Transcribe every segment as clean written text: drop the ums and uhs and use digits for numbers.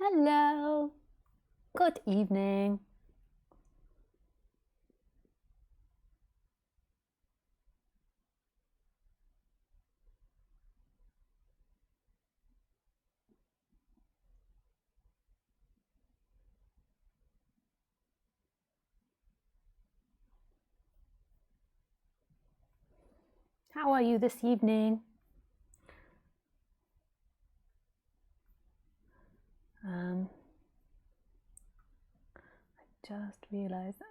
Hello, good evening. How are you this evening? I just realized that.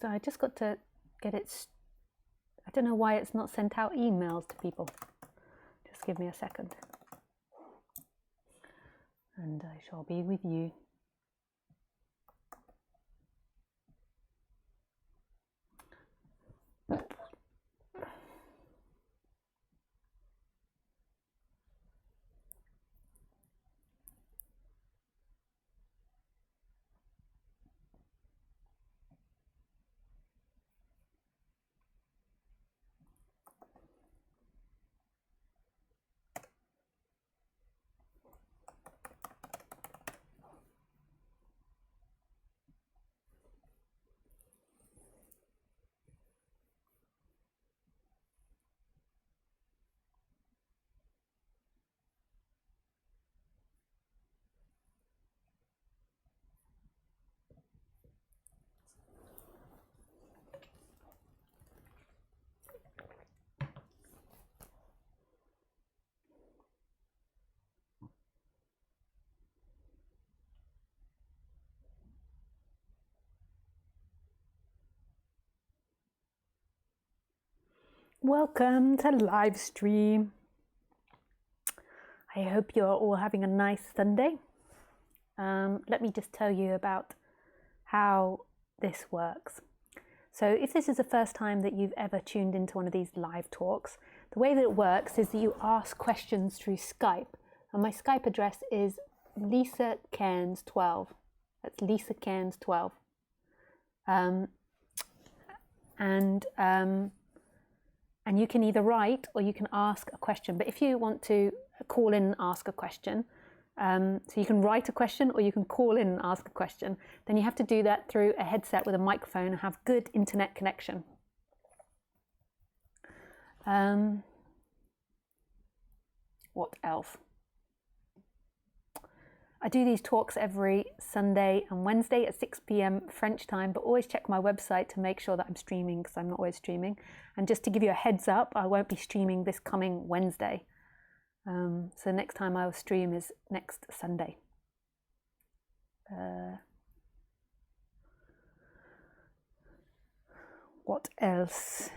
I just got to get it. I don't know why it's not sent out emails to people. Just give me a second. And I shall be with you. Welcome to live stream. I hope you're all having a nice Sunday. Let me just tell you about how this works. So if this is the first time that you've ever tuned into one of these live talks, the way that it works is that you ask questions through Skype. And my Skype address is Lisa Cairns 12. That's Lisa Cairns 12. And you can either write or you can ask a question. But if you want to call in and ask a question, so you can write a question or you can call in and ask a question, then you have to do that through a headset with a microphone and have good internet connection. What else? I do these talks every Sunday and Wednesday at 6 p.m. French time, but always check my website to make sure that I'm streaming, because I'm not always streaming. And just to give you a heads up, I won't be streaming this coming Wednesday. So next time I will stream is next Sunday. What else?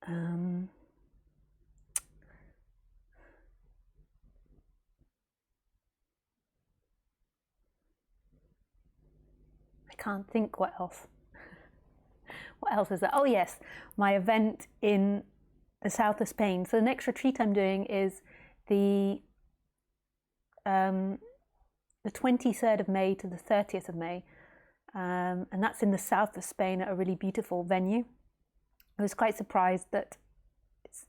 I can't think what else. What else is there? Oh yes, my event in the south of Spain. So the next retreat I'm doing is the 23rd of May to the 30th of May. And that's in the south of Spain at a really beautiful venue. I was quite surprised that it's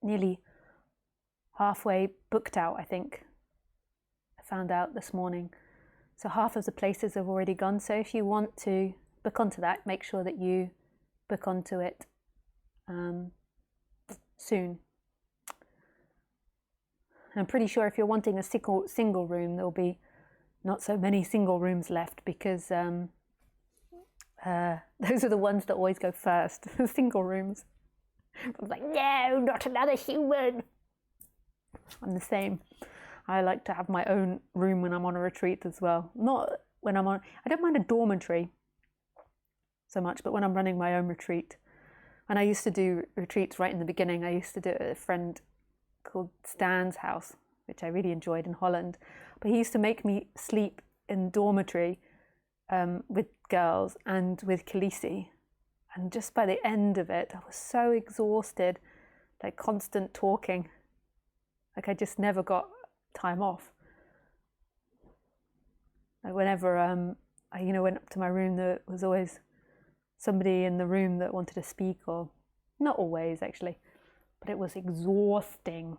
nearly halfway booked out, I think. I found out this morning. So half of the places have already gone. So if you want to book onto that, make sure that you book onto it soon. I'm pretty sure if you're wanting a single room, there'll be not so many single rooms left, because those are the ones that always go first, the single rooms. I was like, no, not another human. I'm the same. I like to have my own room when I'm on a retreat as well. Not when I don't mind a dormitory so much, but when I'm running my own retreat. And I used to do retreats right in the beginning. I used to do it at a friend called Stan's house, which I really enjoyed, in Holland. But he used to make me sleep in dormitory with girls and with Khaleesi. And just by the end of it, I was so exhausted, like constant talking. Like I just never got time off. Like whenever I went up to my room, there was always somebody in the room that wanted to speak, or not always actually, but it was exhausting.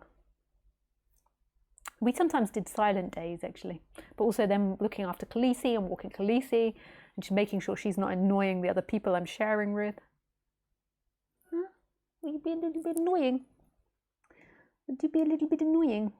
We sometimes did silent days actually, but also then looking after Khaleesi and walking Khaleesi and just making sure she's not annoying the other people I'm sharing with. Huh? Will you be a little bit annoying? Would you be a little bit annoying?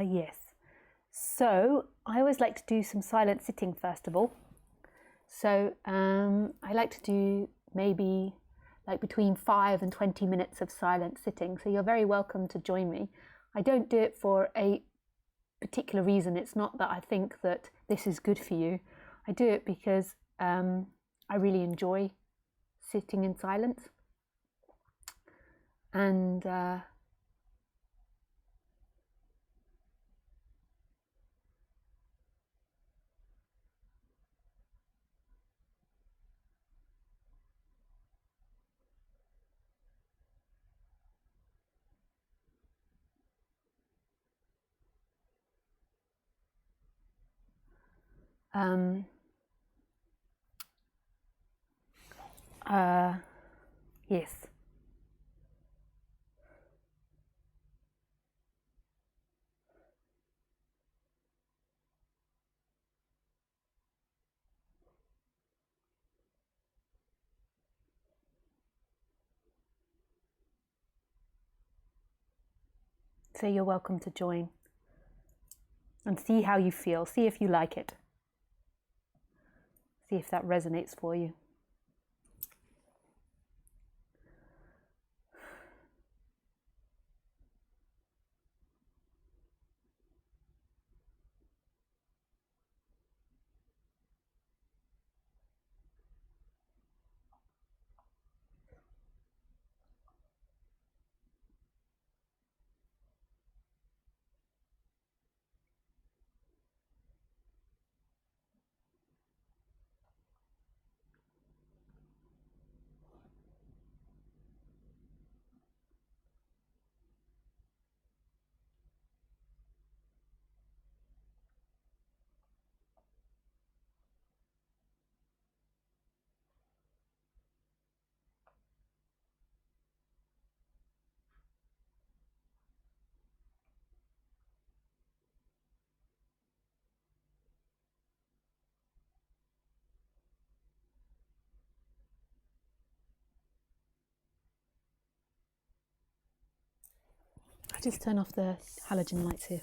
Yes. So I always like to do some silent sitting first of all. So I like to do maybe like between 5 and 20 minutes of silent sitting. So you're very welcome to join me. I don't do it for a particular reason. It's not that I think that this is good for you. I do it because I really enjoy sitting in silence. And yes. So you're welcome to join and see how you feel. See if you like it. See if that resonates for you. I just turn off the halogen lights here.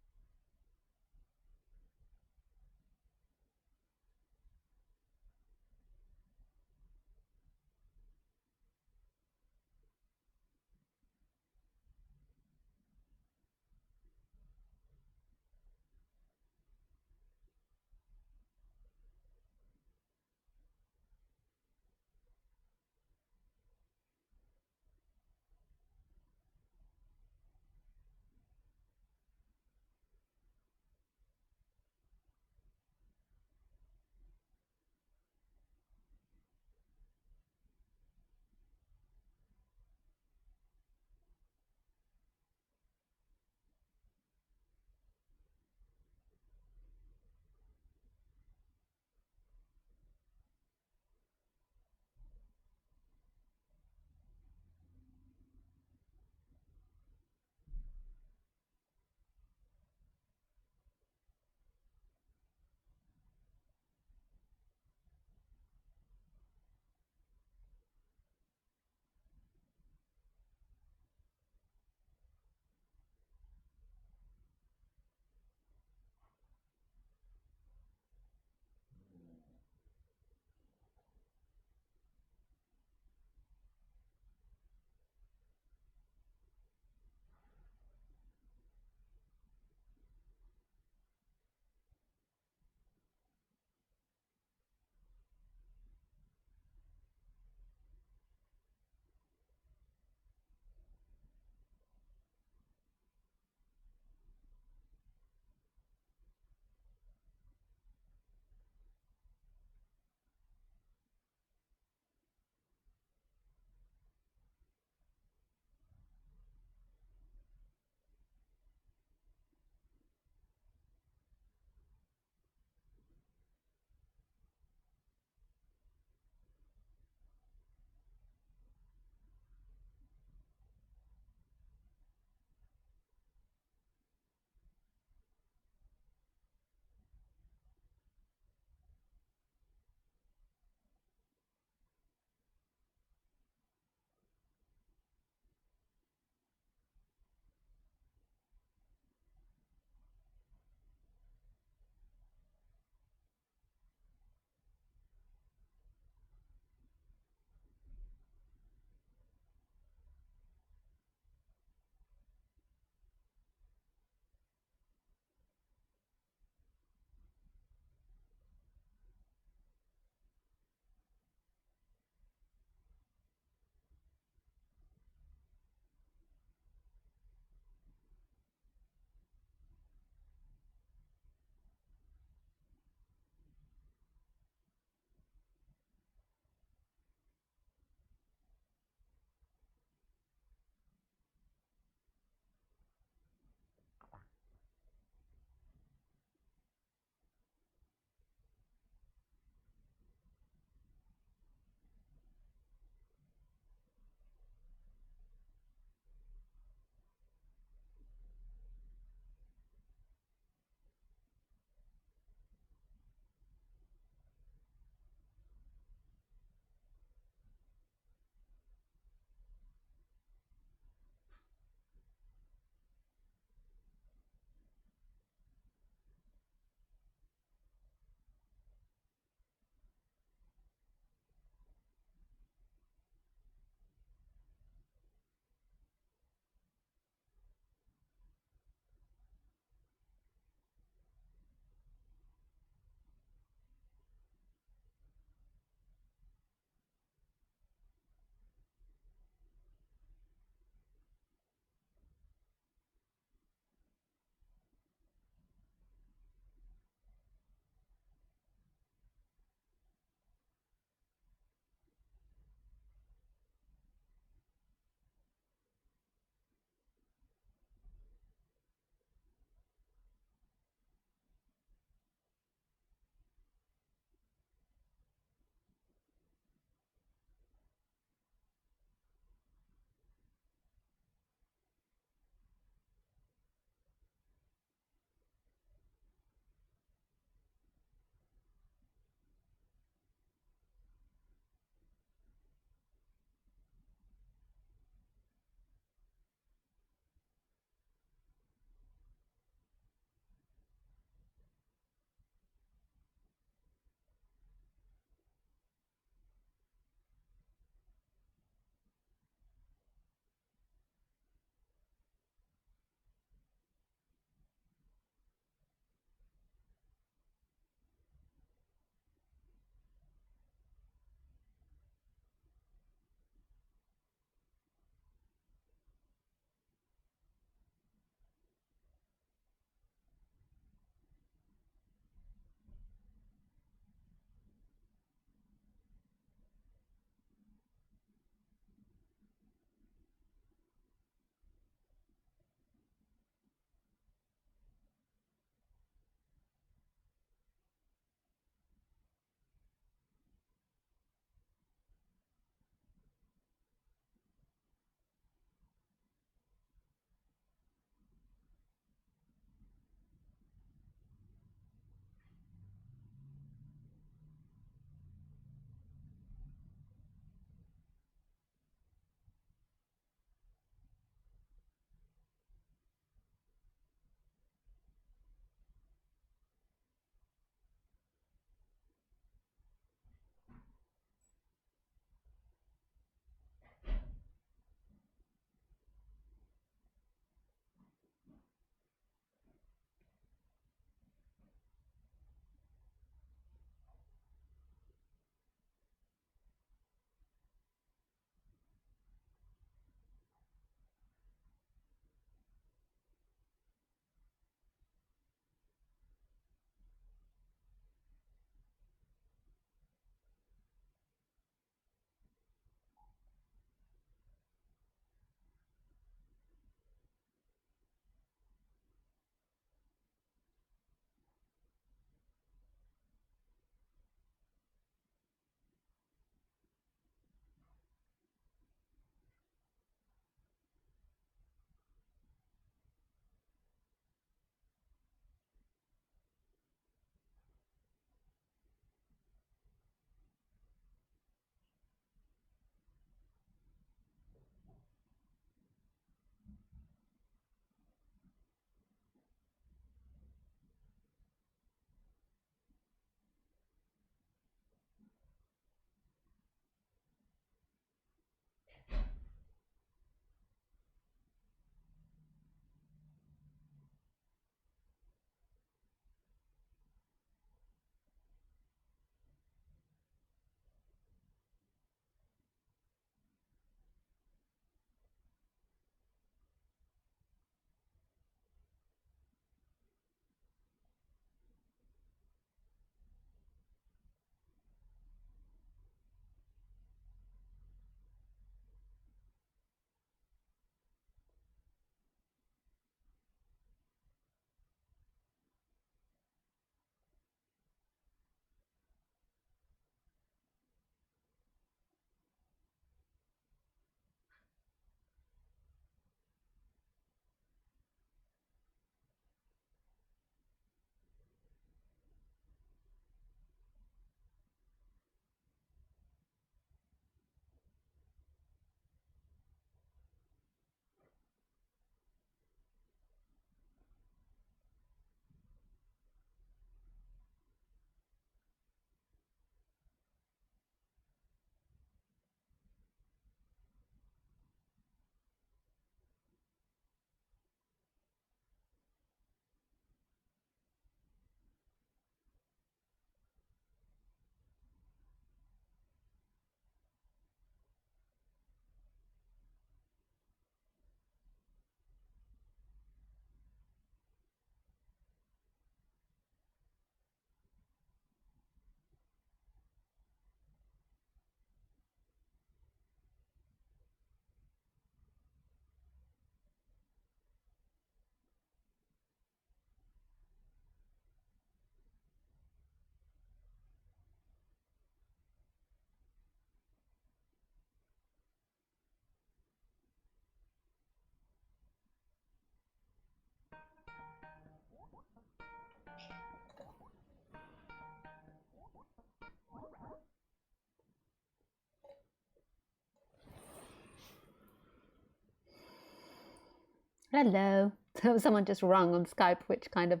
Hello. Someone just rung on Skype, which kind of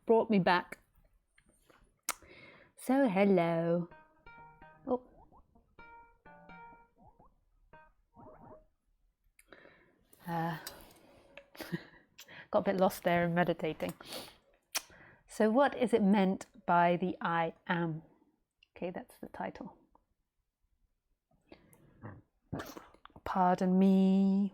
brought me back. So hello. Oh. Got a bit lost there in meditating. So what is it meant by the I am? Okay, that's the title. Pardon me.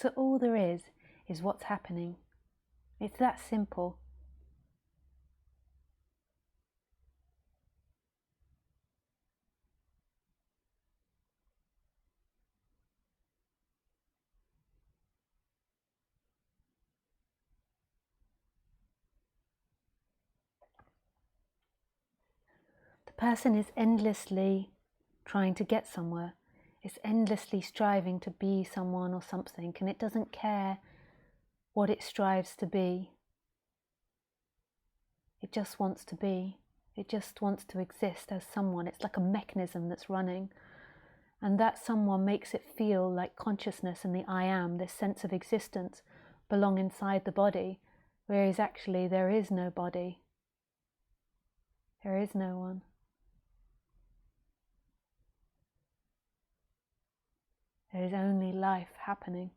So all there is what's happening. It's that simple. The person is endlessly trying to get somewhere. It's endlessly striving to be someone or something, and it doesn't care what it strives to be. It just wants to be. It just wants to exist as someone. It's like a mechanism that's running. And that someone makes it feel like consciousness and the I am, this sense of existence, belong inside the body, whereas actually there is no body. There is no one. There is only life happening.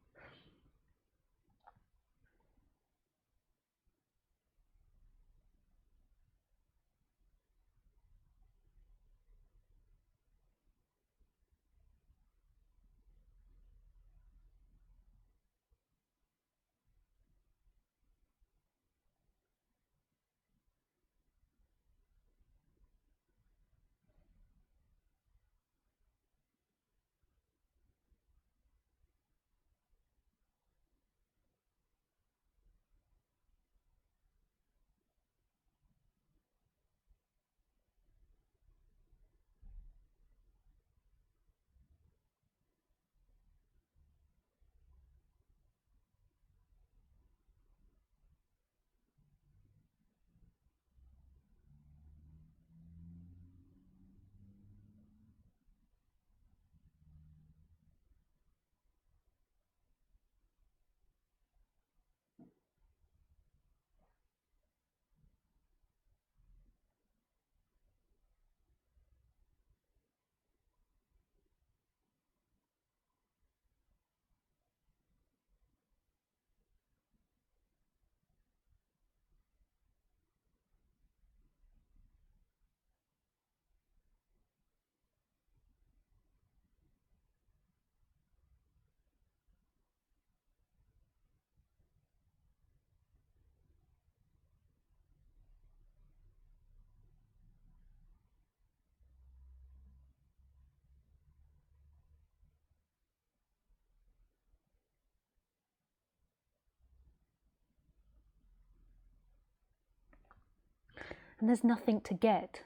And there's nothing to get.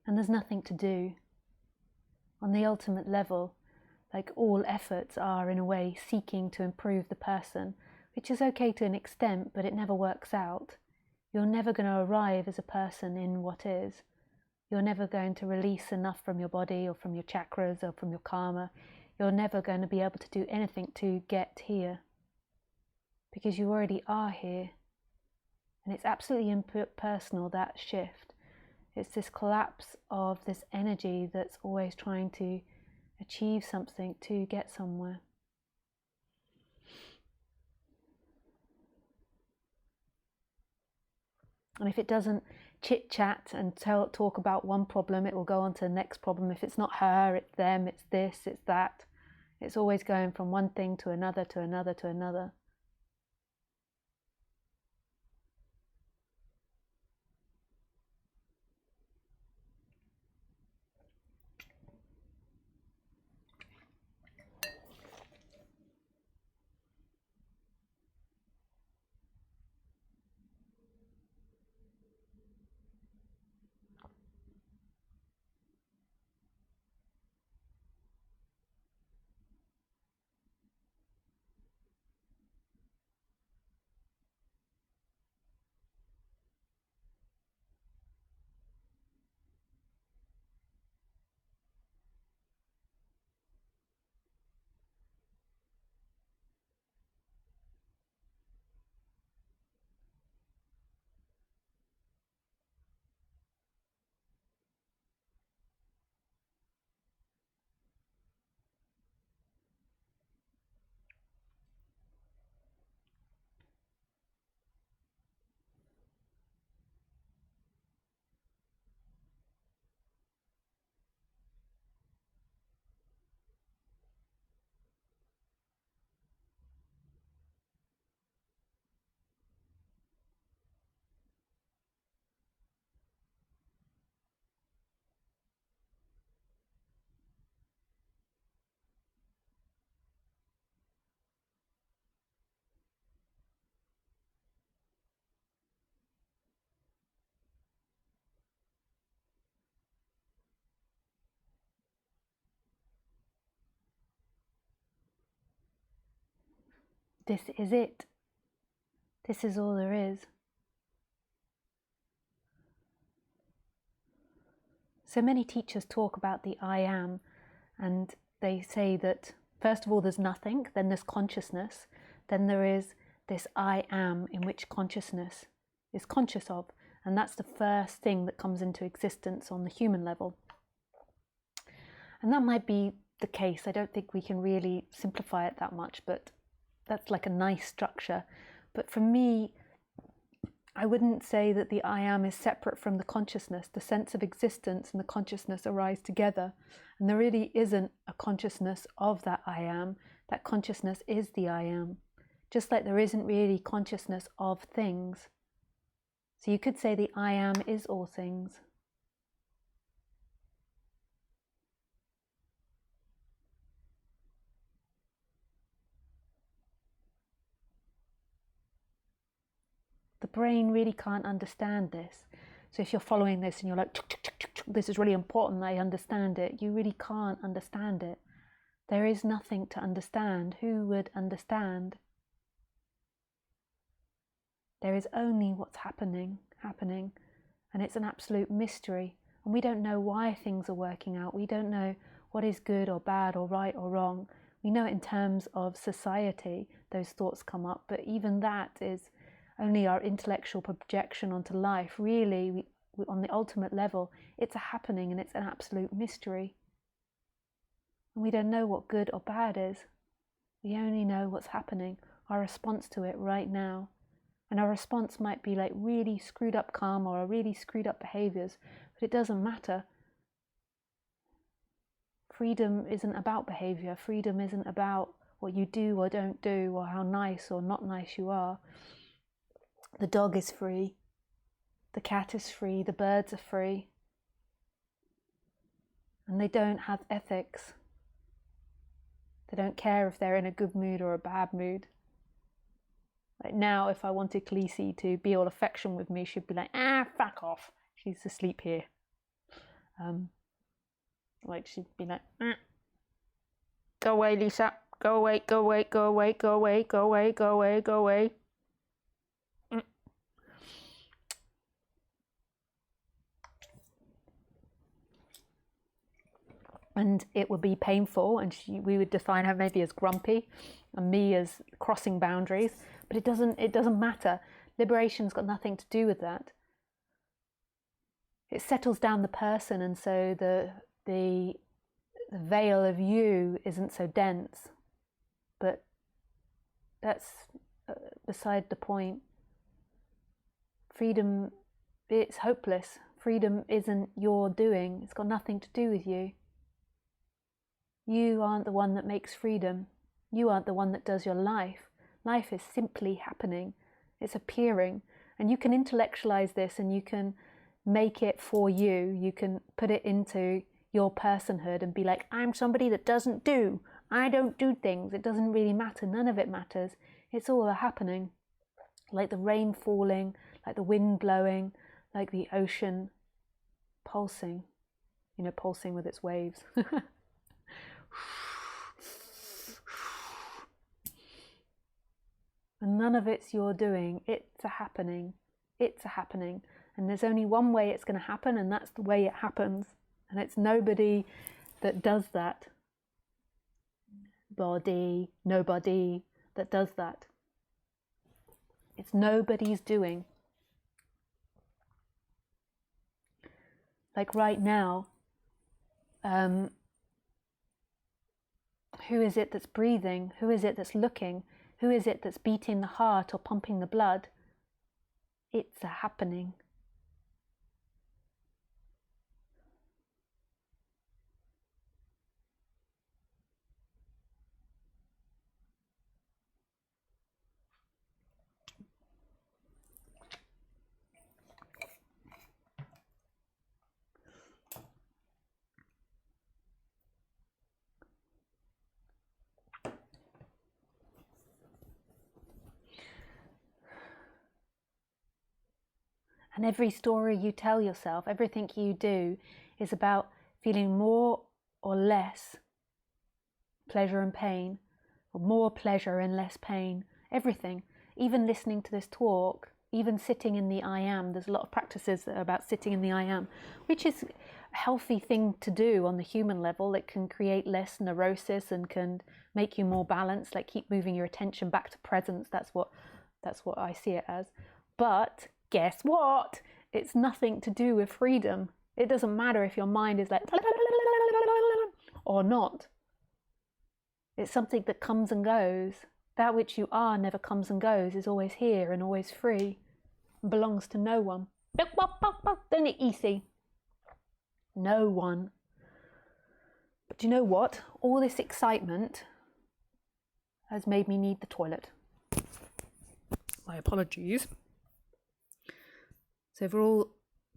And there's nothing to do. On the ultimate level, like all efforts are in a way seeking to improve the person, which is okay to an extent, but it never works out. You're never going to arrive as a person in what is. You're never going to release enough from your body or from your chakras or from your karma. You're never going to be able to do anything to get here, because you already are here. And it's absolutely impersonal, that shift. It's this collapse of this energy that's always trying to achieve something, to get somewhere. And if it doesn't chit-chat and talk about one problem, it will go on to the next problem. If it's not her, it's them, it's this, it's that. It's always going from one thing to another, to another, to another. This is it. This is all there is. So many teachers talk about the I am, and they say that first of all there's nothing, then there's consciousness, then there is this I am in which consciousness is conscious of, and that's the first thing that comes into existence on the human level. And that might be the case. I don't think we can really simplify it that much, but that's like a nice structure. But for me, I wouldn't say that the I am is separate from the consciousness. The sense of existence and the consciousness arise together. And there really isn't a consciousness of that I am. That consciousness is the I am. Just like there isn't really consciousness of things. So you could say the I am is all things. The brain really can't understand this. So if you're following this and you're like, this is really important, I understand it, you really can't understand it. There is nothing to understand. Who would understand? There is only what's happening, and it's an absolute mystery. And we don't know why things are working out. We don't know what is good or bad or right or wrong. We know it in terms of society, those thoughts come up, but even that is only our intellectual projection onto life. Really, we, on the ultimate level, it's a happening and it's an absolute mystery. And we don't know what good or bad is. We only know what's happening, our response to it right now. And our response might be like really screwed up karma or really screwed up behaviors, but it doesn't matter. Freedom isn't about behavior. Freedom isn't about what you do or don't do or how nice or not nice you are. The dog is free, the cat is free, the birds are free, and they don't have ethics. They don't care if they're in a good mood or a bad mood. Like now, if I wanted Khaleesi to be all affection with me, she'd be like, fuck off. She's asleep here. Like she'd be like, go away, Lisa. Go away, go away, go away, go away, go away, go away, go away. And it would be painful, and we would define her maybe as grumpy and me as crossing boundaries, but it doesn't matter. Liberation's got nothing to do with that. It settles down the person, and so the veil of you isn't so dense. But that's beside the point. Freedom, it's hopeless. Freedom isn't your doing. It's got nothing to do with you. You aren't the one that makes freedom. You aren't the one that does your life. Life is simply happening. It's appearing. And you can intellectualize this, and you can make it for you. You can put it into your personhood and be like, I'm somebody that doesn't do. I don't do things. It doesn't really matter. None of it matters. It's all happening. Like the rain falling, like the wind blowing, like the ocean pulsing. You know, pulsing with its waves. And none of it's your doing. It's a happening. It's a happening. And there's only one way it's going to happen, and that's the way it happens. And it's nobody that does that. Nobody that does that. It's nobody's doing. Like right now, who is it that's breathing? Who is it that's looking? Who is it that's beating the heart or pumping the blood? It's a happening. And every story you tell yourself, everything you do, is about feeling more or less pleasure and pain, or more pleasure and less pain. Everything. Even listening to this talk, even sitting in the I am. There's a lot of practices that are about sitting in the I am, which is a healthy thing to do on the human level. It can create less neurosis and can make you more balanced, like keep moving your attention back to presence. That's what I see it as. But guess what? It's nothing to do with freedom. It doesn't matter if your mind is like or not. It's something that comes and goes. That which you are never comes and goes, is always here and always free, and belongs to no one. Don't it easy? No one. But do you know what? All this excitement has made me need the toilet. My apologies. So for all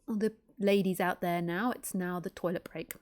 the ladies out there now, it's now the toilet break.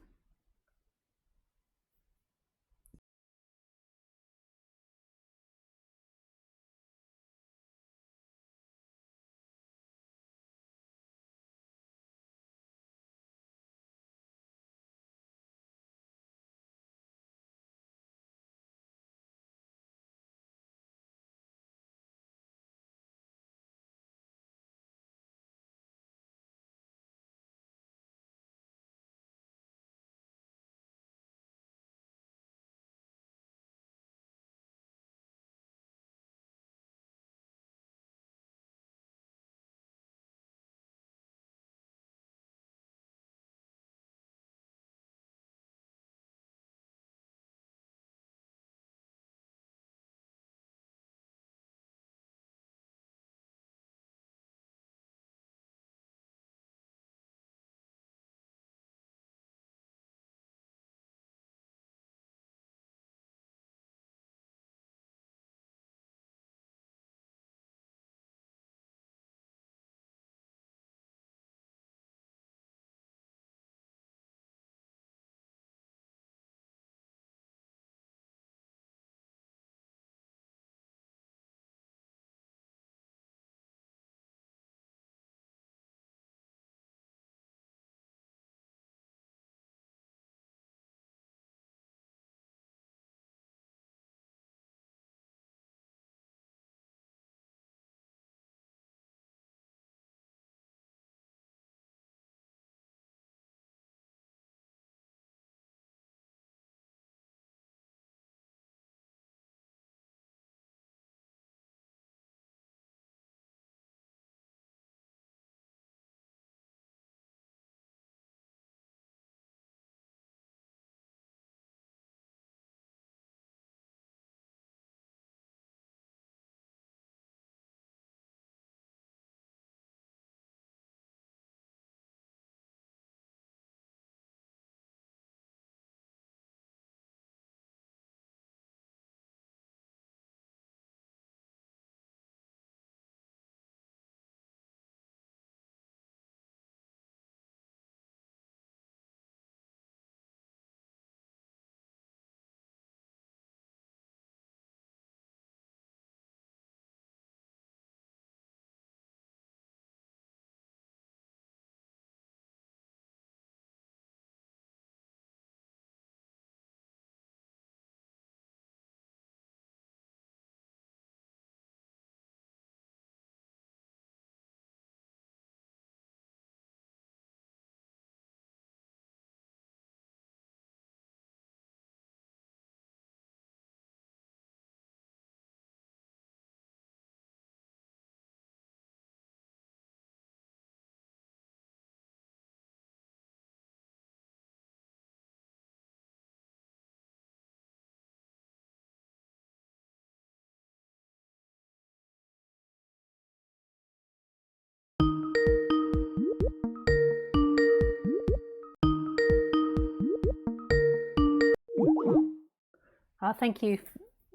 Thank you,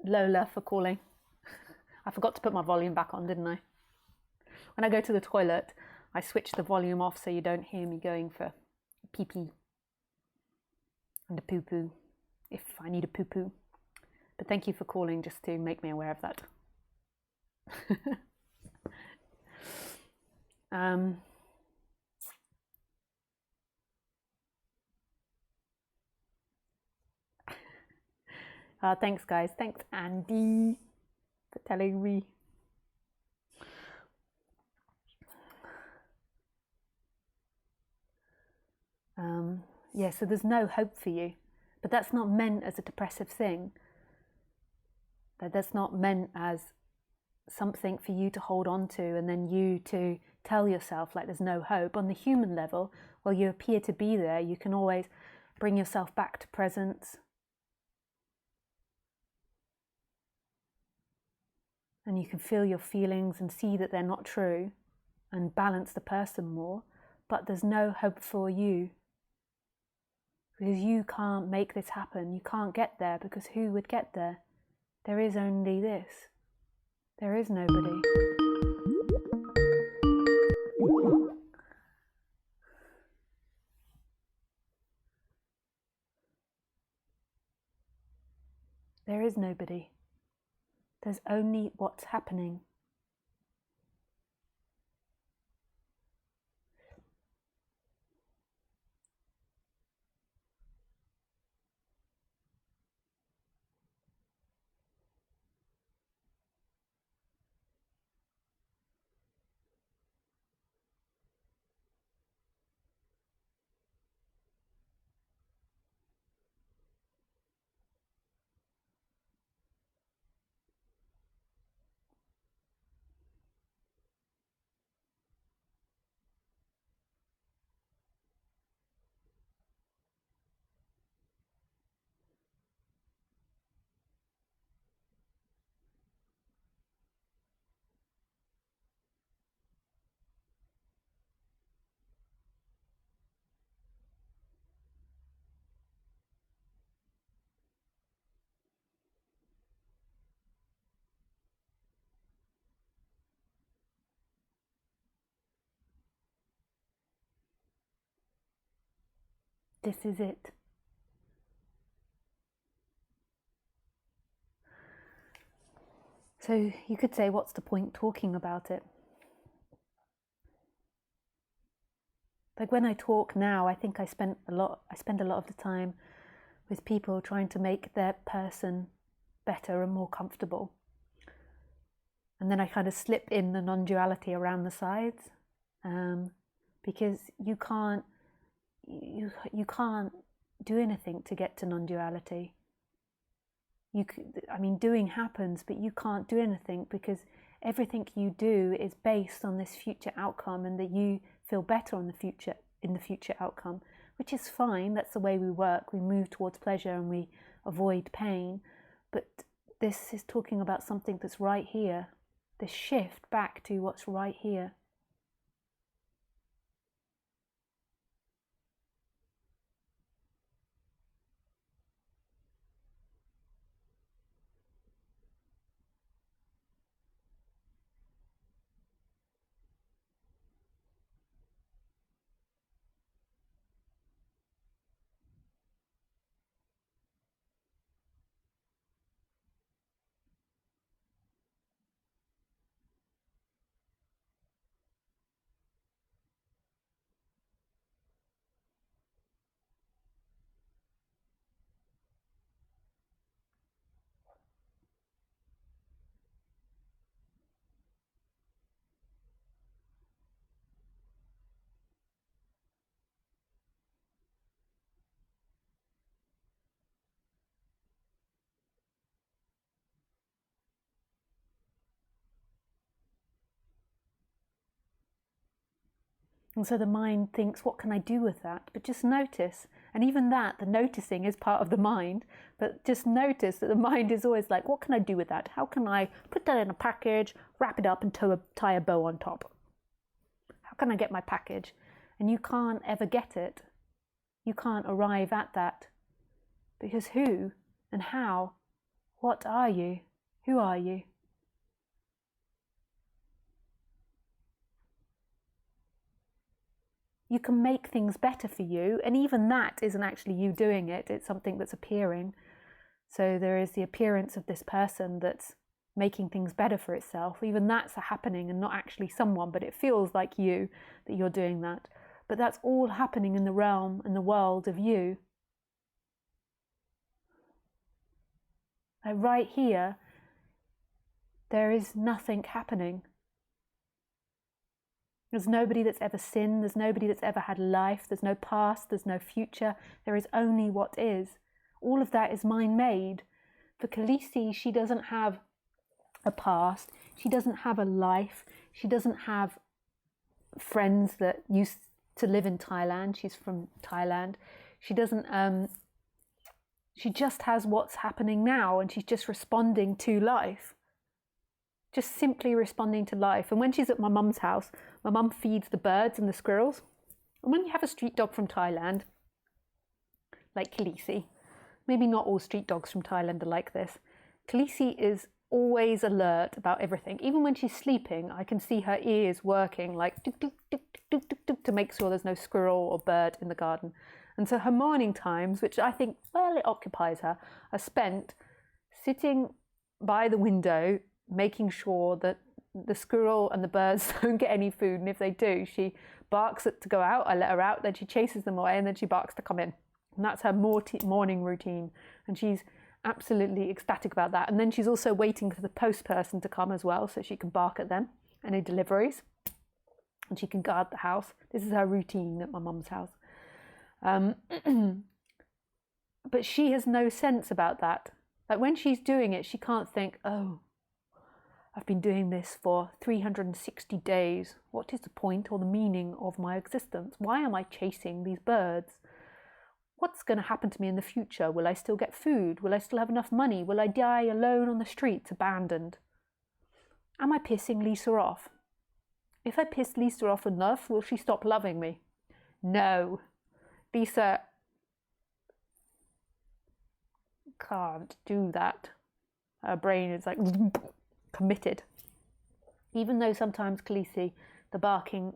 Lola, for calling. I forgot to put my volume back on, didn't I? When I go to the toilet, I switch the volume off so you don't hear me going for pee-pee and a poo-poo if I need a poo-poo. But thank you for calling just to make me aware of that. Thanks, guys. Thanks, Andy, for telling me. Yeah, so there's no hope for you. But that's not meant as a depressive thing. That's not meant as something for you to hold on to and then you to tell yourself like there's no hope. On the human level, while you appear to be there, you can always bring yourself back to presence. And you can feel your feelings and see that they're not true and balance the person more. But there's no hope for you. Because you can't make this happen. You can't get there because who would get there? There is only this. There is nobody. There is nobody. There's only what's happening. This is it. So you could say, what's the point talking about it? Like when I talk now, I think I spend a lot of the time with people trying to make their person better and more comfortable. And then I kind of slip in the non-duality around the sides, because you can't do anything to get to non-duality. Doing happens, but you can't do anything because everything you do is based on this future outcome, and that you feel better in the future outcome, which is fine. That's the way we work. We move towards pleasure and we avoid pain. But this is talking about something that's right here. This shift back to what's right here. And so the mind thinks, what can I do with that? But just notice, and even that, the noticing is part of the mind, but just notice that the mind is always like, what can I do with that? How can I put that in a package, wrap it up and tie a bow on top? How can I get my package? And you can't ever get it. You can't arrive at that. Because who and how What are you? Who are you? You can make things better for you, and even that isn't actually you doing it, it's something that's appearing. So there is the appearance of this person that's making things better for itself. Even that's a happening and not actually someone, but it feels like you, that you're doing that. But that's all happening in the realm and the world of you. Like right here, there is nothing happening. There's nobody that's ever sinned, there's nobody that's ever had life, there's no past, there's no future, there is only what is. All of that is mind-made. For Khaleesi, she doesn't have a past, she doesn't have a life, she doesn't have friends that used to live in Thailand, she's from Thailand. She doesn't, she just has what's happening now, and she's just responding to life. Just simply responding to life. And when she's at my mum's house, my mum feeds the birds and the squirrels. And when you have a street dog from Thailand, like Khaleesi, maybe not all street dogs from Thailand are like this, Khaleesi is always alert about everything. Even when she's sleeping, I can see her ears working like tuk, tuk, tuk, tuk, tuk, tuk, to make sure there's no squirrel or bird in the garden. And so her morning times, which I think, well, it occupies her, are spent sitting by the window, making sure that the squirrel and the birds don't get any food, and if they do, she barks to go out. I let her out, then she chases them away, and then she barks to come in. And that's her morning routine, and she's absolutely ecstatic about that. And then she's also waiting for the post person to come as well, so she can bark at them, any deliveries, and she can guard the house. This is her routine at my mum's house. But she has no sense about that. Like when she's doing it, she can't think, oh, I've been doing this for 360 days. What is the point or the meaning of my existence? Why am I chasing these birds? What's going to happen to me in the future? Will I still get food? Will I still have enough money? Will I die alone on the streets, abandoned? Am I pissing Lisa off? If I piss Lisa off enough, will she stop loving me? No. Lisa can't do that. Her brain is like committed. Even though sometimes Khaleesi, the barking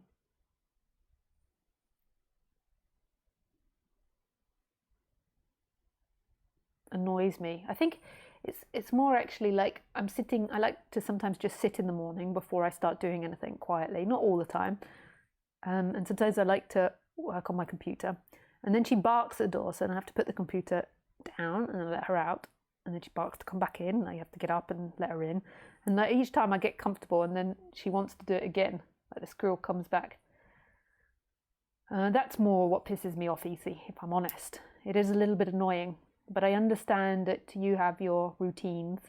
annoys me. I think it's more actually like I'm sitting, I like to sometimes just sit in the morning before I start doing anything quietly, not all the time. And sometimes I like to work on my computer. And then she barks at the door, so then I have to put the computer down and then let her out. And then she barks to come back in, and I have to get up and let her in. And like each time I get comfortable, and then she wants to do it again, like the squirrel comes back. That's more what pisses me off, Easy, if I'm honest. It is a little bit annoying, but I understand that you have your routines,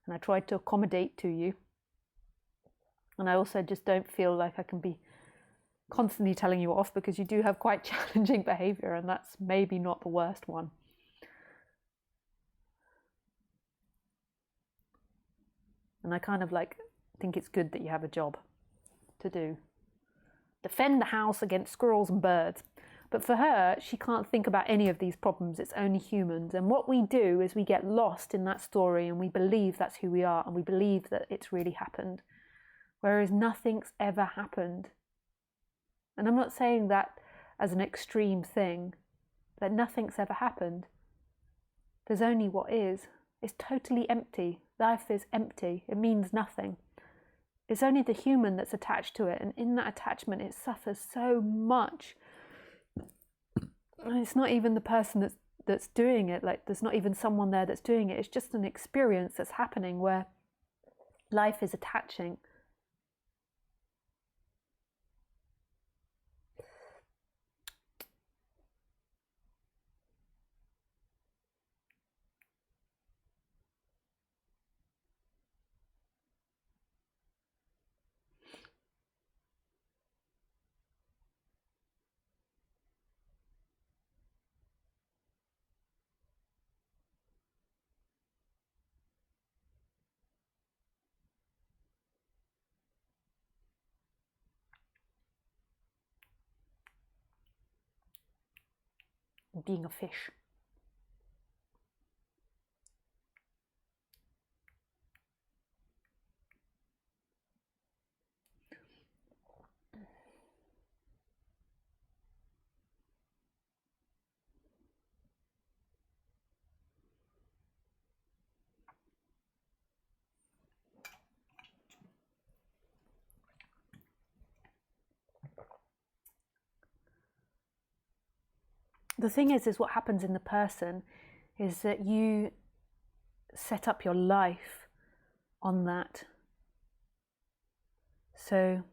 and I try to accommodate to you. And I also just don't feel like I can be constantly telling you off, because you do have quite challenging behavior, and that's maybe not the worst one. And I kind of like think it's good that you have a job to do. Defend the house against squirrels and birds. But for her, she can't think about any of these problems. It's only humans. And what we do is we get lost in that story, and we believe that's who we are, and we believe that it's really happened. Whereas nothing's ever happened. And I'm not saying that as an extreme thing, that nothing's ever happened. There's only what is. It's totally empty. Life is empty. It means nothing. It's only the human that's attached to it, and in that attachment it suffers so much. And it's not even the person that's doing it, like there's not even someone there that's doing it. It's just an experience that's happening where life is attaching. Being a fish. the thing is what happens in the person is that you set up your life on that. So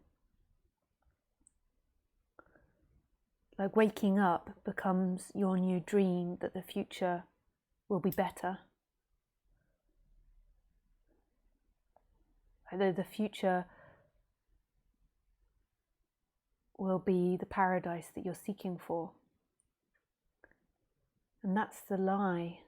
like waking up becomes your new dream that the future will be better. Although the future will be the paradise that you're seeking for. And that's the lie.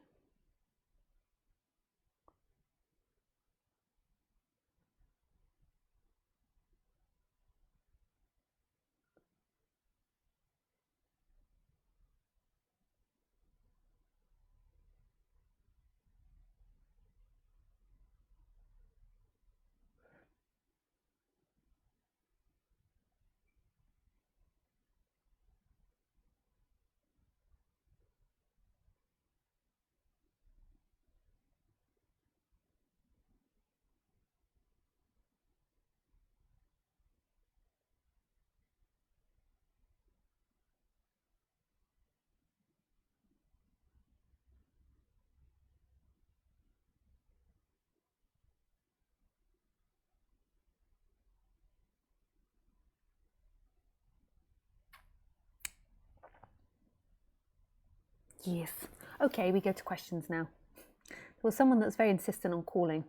Yes. Okay, we go to questions now. There was someone that's very insistent on calling.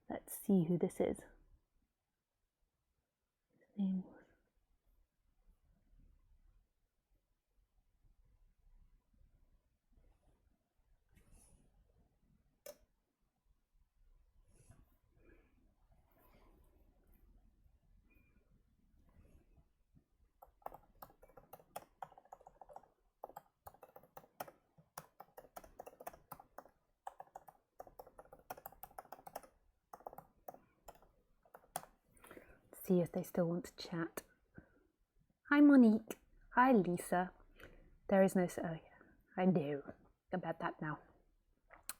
Let's see who this is. His name was... see if they still want to chat. Hi Monique. Hi Lisa. There is no... Oh yeah, I know about that now.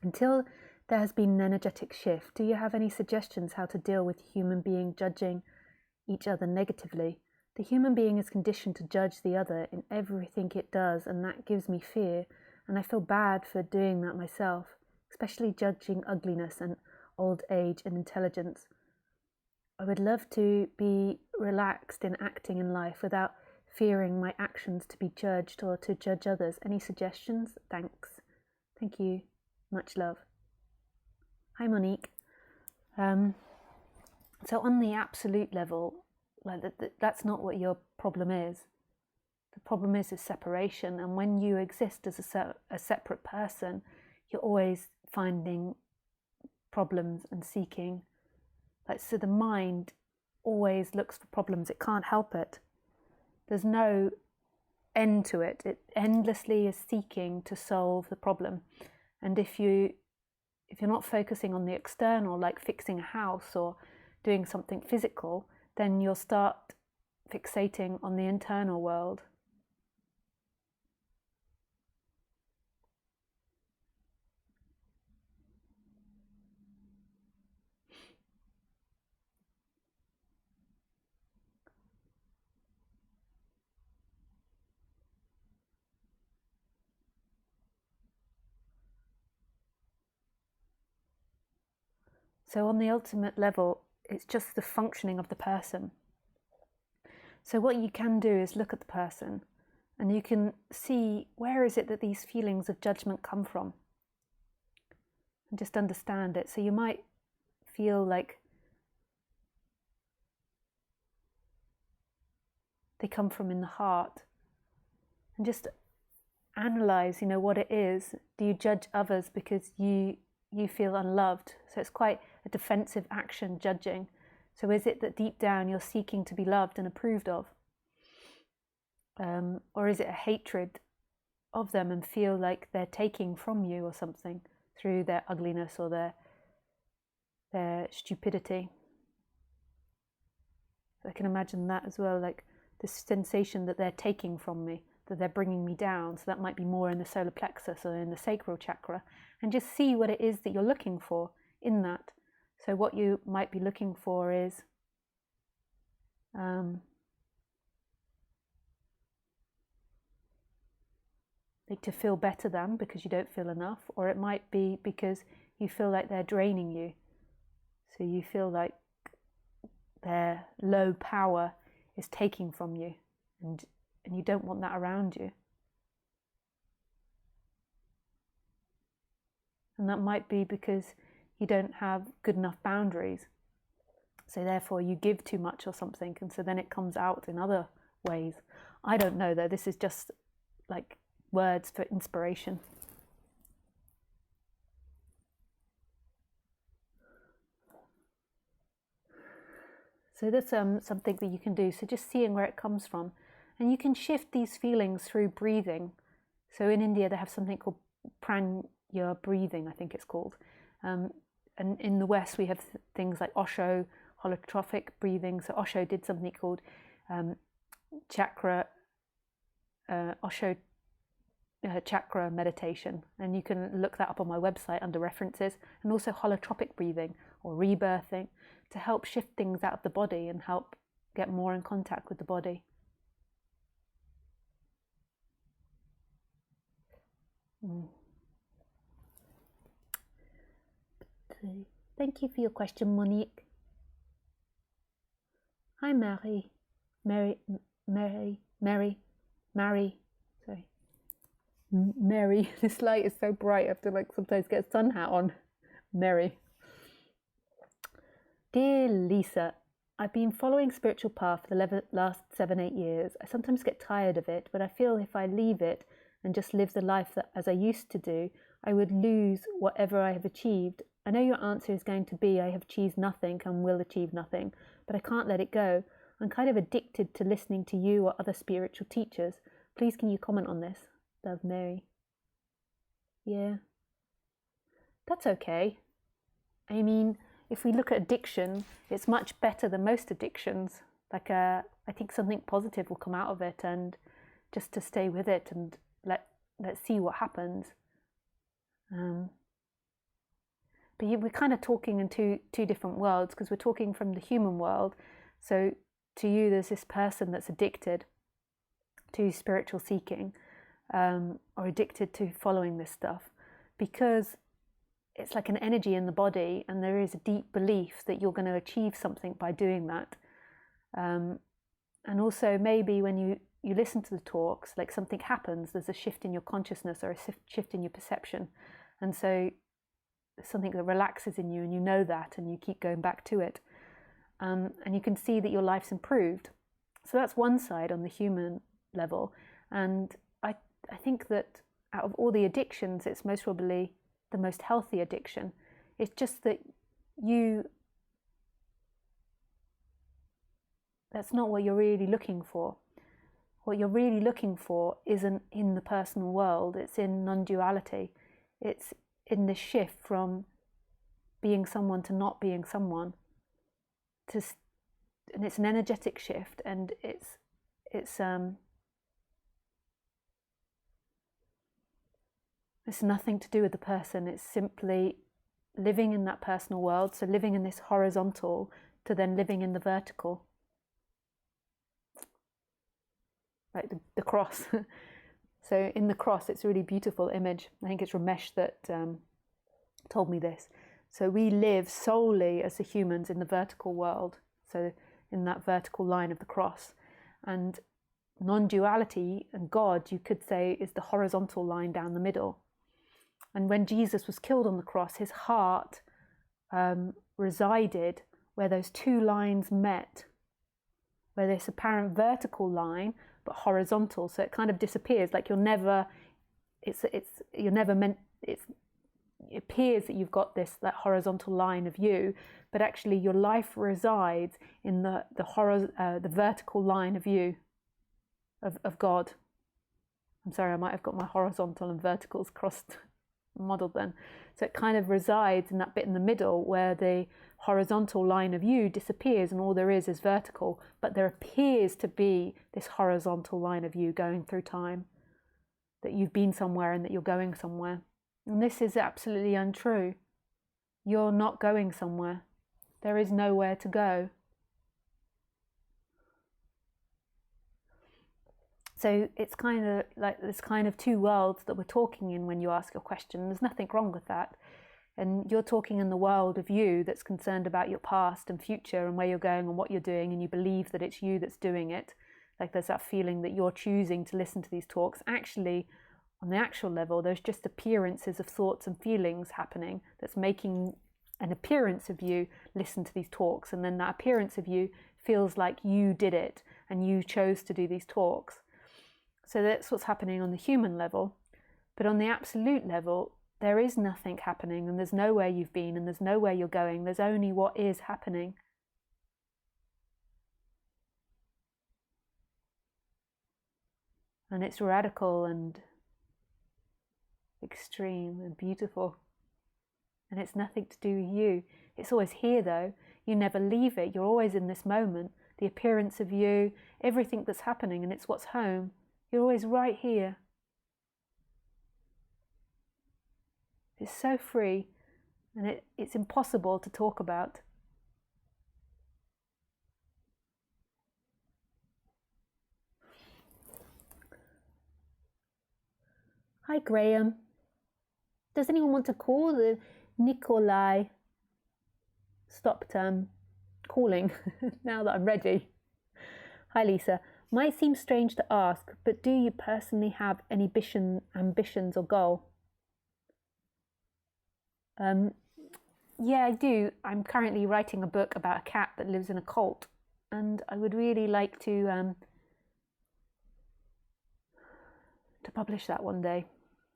Until there has been an energetic shift, do you have any suggestions how to deal with a human being judging each other negatively? The human being is conditioned to judge the other in everything it does, and that gives me fear, and I feel bad for doing that myself, especially judging ugliness and old age and intelligence. I would love to be relaxed in acting in life without fearing my actions to be judged or to judge others. Any suggestions? Thanks. Thank you. Much love. Hi Monique. So on the absolute level, like that's not what your problem is. The problem is separation, and when you exist as a separate person, you're always finding problems and seeking. Like, so the mind always looks for problems. It can't help it. There's no end to it. It endlessly is seeking to solve the problem. And if you're not focusing on the external, like fixing a house or doing something physical, then you'll start fixating on the internal world. So on the ultimate level, it's just the functioning of the person. So what you can do is look at the person and you can see where is it that these feelings of judgment come from, and just understand it. So you might feel like they come from in the heart, and just analyze, what it is. Do you judge others because you feel unloved? So it's quite a defensive action, judging. So is it that deep down you're seeking to be loved and approved of? Or is it a hatred of them and feel like they're taking from you or something through their ugliness or their stupidity? I can imagine that as well, like this sensation that they're taking from me, that they're bringing me down. So that might be more in the solar plexus or in the sacral chakra, and just see what it is that you're looking for in that. So what you might be looking for is like to feel better than because you don't feel enough, or it might be because you feel like they're draining you. So you feel like their low power is taking from you, and you don't want that around you. And that might be because you don't have good enough boundaries. So therefore you give too much or something, and so then it comes out in other ways. I don't know though, this is just like words for inspiration. So that's something that you can do. So just seeing where it comes from. And you can shift these feelings through breathing. So in India they have something called pranya breathing, I think it's called. And in the West we have things like Osho, holotropic breathing. So Osho did something called chakra meditation, and you can look that up on my website under references. And also holotropic breathing or rebirthing, to help shift things out of the body and help get more in contact with the body. Thank you for your question, Monique. Hi, Mary. Sorry. Mary, this light is so bright I have to like sometimes get a sun hat on. Mary. Dear Lisa, I've been following spiritual path for the last 7-8 years. I sometimes get tired of it, but I feel if I leave it and just live the life that as I used to do, I would lose whatever I have achieved. I know your answer is going to be I have achieved nothing and will achieve nothing, but I can't let it go. I'm kind of addicted to listening to you or other spiritual teachers. Please can you comment on this? Love, Mary. Yeah. That's okay. I mean, if we look at addiction, it's much better than most addictions. Like I think something positive will come out of it, and just to stay with it and let's see what happens. But we're kind of talking in two different worlds, because we're talking from the human world. So to you, there's this person that's addicted to spiritual seeking, or addicted to following this stuff, because it's like an energy in the body, and there is a deep belief that you're going to achieve something by doing that. And also maybe when you listen to the talks, like something happens, there's a shift in your consciousness or a shift in your perception. And so something that relaxes in you, and you know that, and you keep going back to it. And you can see that your life's improved. So that's one side on the human level. And I think that out of all the addictions, it's most probably the most healthy addiction. It's just that that's not what you're really looking for. What you're really looking for isn't in the personal world, it's in non-duality. It's in the shift from being someone to not being someone. And it's an energetic shift, and it's nothing to do with the person. It's simply living in that personal world, so living in this horizontal to then living in the vertical. Like the cross. So in the cross, it's a really beautiful image. I think it's Ramesh that told me this. So we live solely as the humans in the vertical world, so in that vertical line of the cross. And non-duality and God, you could say, is the horizontal line down the middle. And when Jesus was killed on the cross, his heart resided where those two lines met, where this apparent vertical line, but horizontal. So it kind of disappears, like it appears that you've got that horizontal line of you, but actually your life resides in the vertical line of you, of God. I'm sorry, I might have got my horizontal and verticals crossed modeled then. So it kind of resides in that bit in the middle where the horizontal line of you disappears and all there is vertical, but there appears to be this horizontal line of you going through time, that you've been somewhere and that you're going somewhere. And this is absolutely untrue. You're not going somewhere. There is nowhere to go. So it's kind of like this kind of two worlds that we're talking in when you ask your question. There's nothing wrong with that. And you're talking in the world of you that's concerned about your past and future and where you're going and what you're doing, and you believe that it's you that's doing it. Like there's that feeling that you're choosing to listen to these talks. Actually, on the actual level, there's just appearances of thoughts and feelings happening that's making an appearance of you listen to these talks. And then that appearance of you feels like you did it and you chose to do these talks. So that's what's happening on the human level. But on the absolute level, there is nothing happening, and there's nowhere you've been, and there's nowhere you're going. There's only what is happening. And it's radical and extreme and beautiful. And it's nothing to do with you. It's always here though. You never leave it. You're always in this moment. The appearance of you, everything that's happening, and it's what's home. You're always right here. It's so free, and it's impossible to talk about. Hi Graham. Does anyone want to call? The Nikolai stopped calling now that I'm ready. Hi Lisa. Might seem strange to ask, but do you personally have any ambitions or goal? Yeah, I do. I'm currently writing a book about a cat that lives in a cult, and I would really like to publish that one day,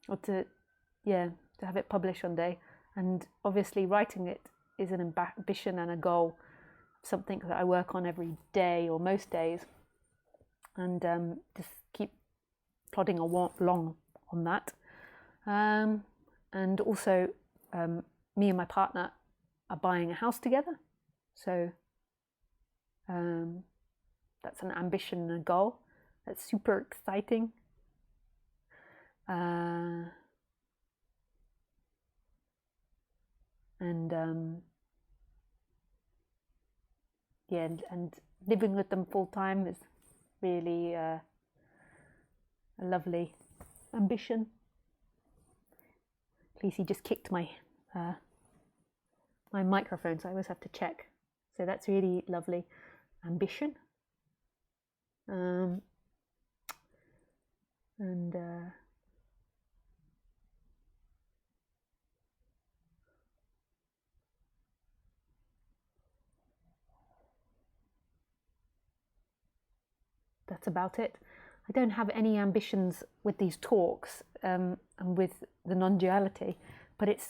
or to have it published one day. And obviously writing it is an ambition and a goal, something that I work on every day or most days, and just keep plodding along on that. And also me and my partner are buying a house together, so that's an ambition and a goal. That's super exciting. And living with them full time is really a lovely ambition. Lacey just kicked my my microphone, so I always have to check. So that's really lovely ambition. That's about it. I don't have any ambitions with these talks and with the non-duality, but it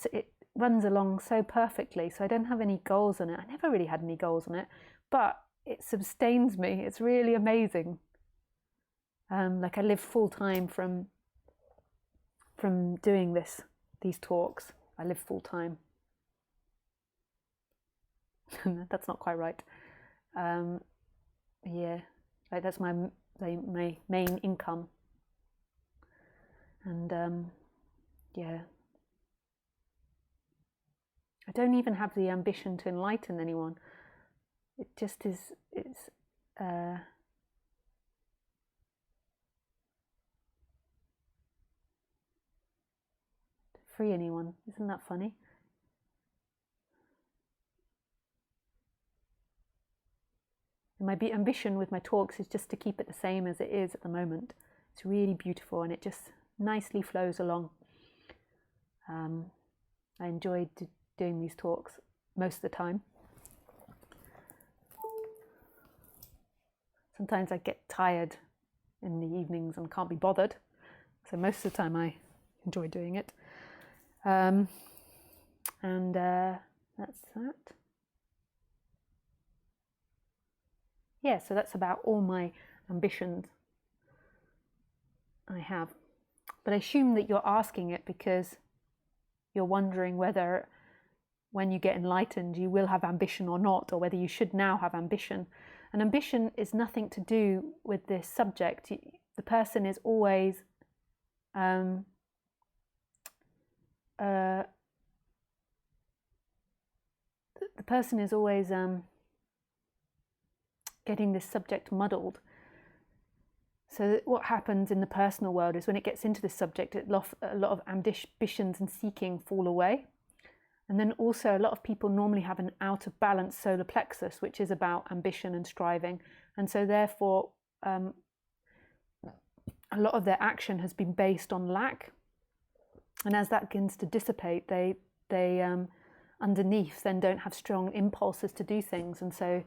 runs along so perfectly, so I don't have any goals on it. I never really had any goals on it, but it sustains me. It's really amazing. Like I live full time from doing these talks. I live full time. That's not quite right. Yeah, like that's my main income. And yeah, I don't even have the ambition to enlighten anyone. It just is. It's to free anyone. Isn't that funny? And my ambition with my talks is just to keep it the same as it is at the moment. It's really beautiful, and it just nicely flows along. I enjoyed doing these talks most of the time. Sometimes I get tired in the evenings and can't be bothered, so most of the time I enjoy doing it. And that's that. Yeah, so that's about all my ambitions I have. But I assume that you're asking it because you're wondering whether when you get enlightened you will have ambition or not, or whether you should now have ambition. And ambition is nothing to do with this subject. The person is always getting this subject muddled. So what happens in the personal world is when it gets into this subject, a lot of ambitions and seeking fall away. And then also a lot of people normally have an out of balance solar plexus, which is about ambition and striving. And so therefore, a lot of their action has been based on lack. And as that begins to dissipate, they underneath then don't have strong impulses to do things. And so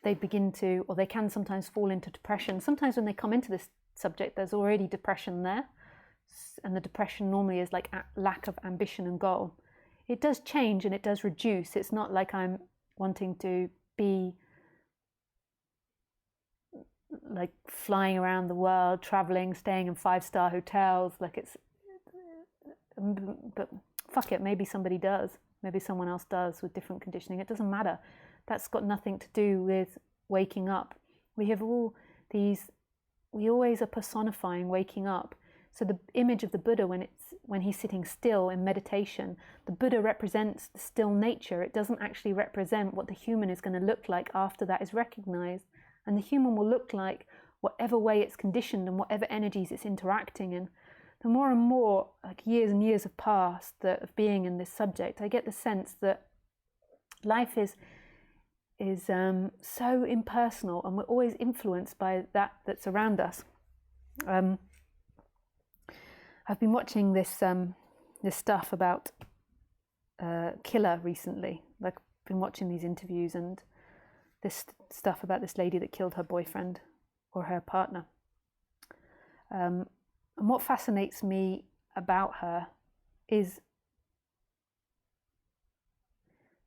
they begin to, or they can sometimes fall into depression. Sometimes when they come into this subject, there's already depression there. And the depression normally is like lack of ambition and goal. It does change and it does reduce. It's not like I'm wanting to be like flying around the world, traveling, staying in 5-star hotels. Like it's, but fuck it, maybe somebody does. Maybe someone else does with different conditioning. It doesn't matter. That's got nothing to do with waking up. We have all these, we always are personifying waking up. So the image of the Buddha when he's sitting still in meditation, the Buddha represents the still nature. It doesn't actually represent what the human is going to look like after that is recognized. And the human will look like whatever way it's conditioned and whatever energies it's interacting in. The more and more, like years and years have passed of being in this subject, I get the sense that life is so impersonal, and we're always influenced by that's around us. I've been watching this stuff about killer recently. Like, been watching these interviews and this stuff about this lady that killed her boyfriend or her partner. And what fascinates me about her is,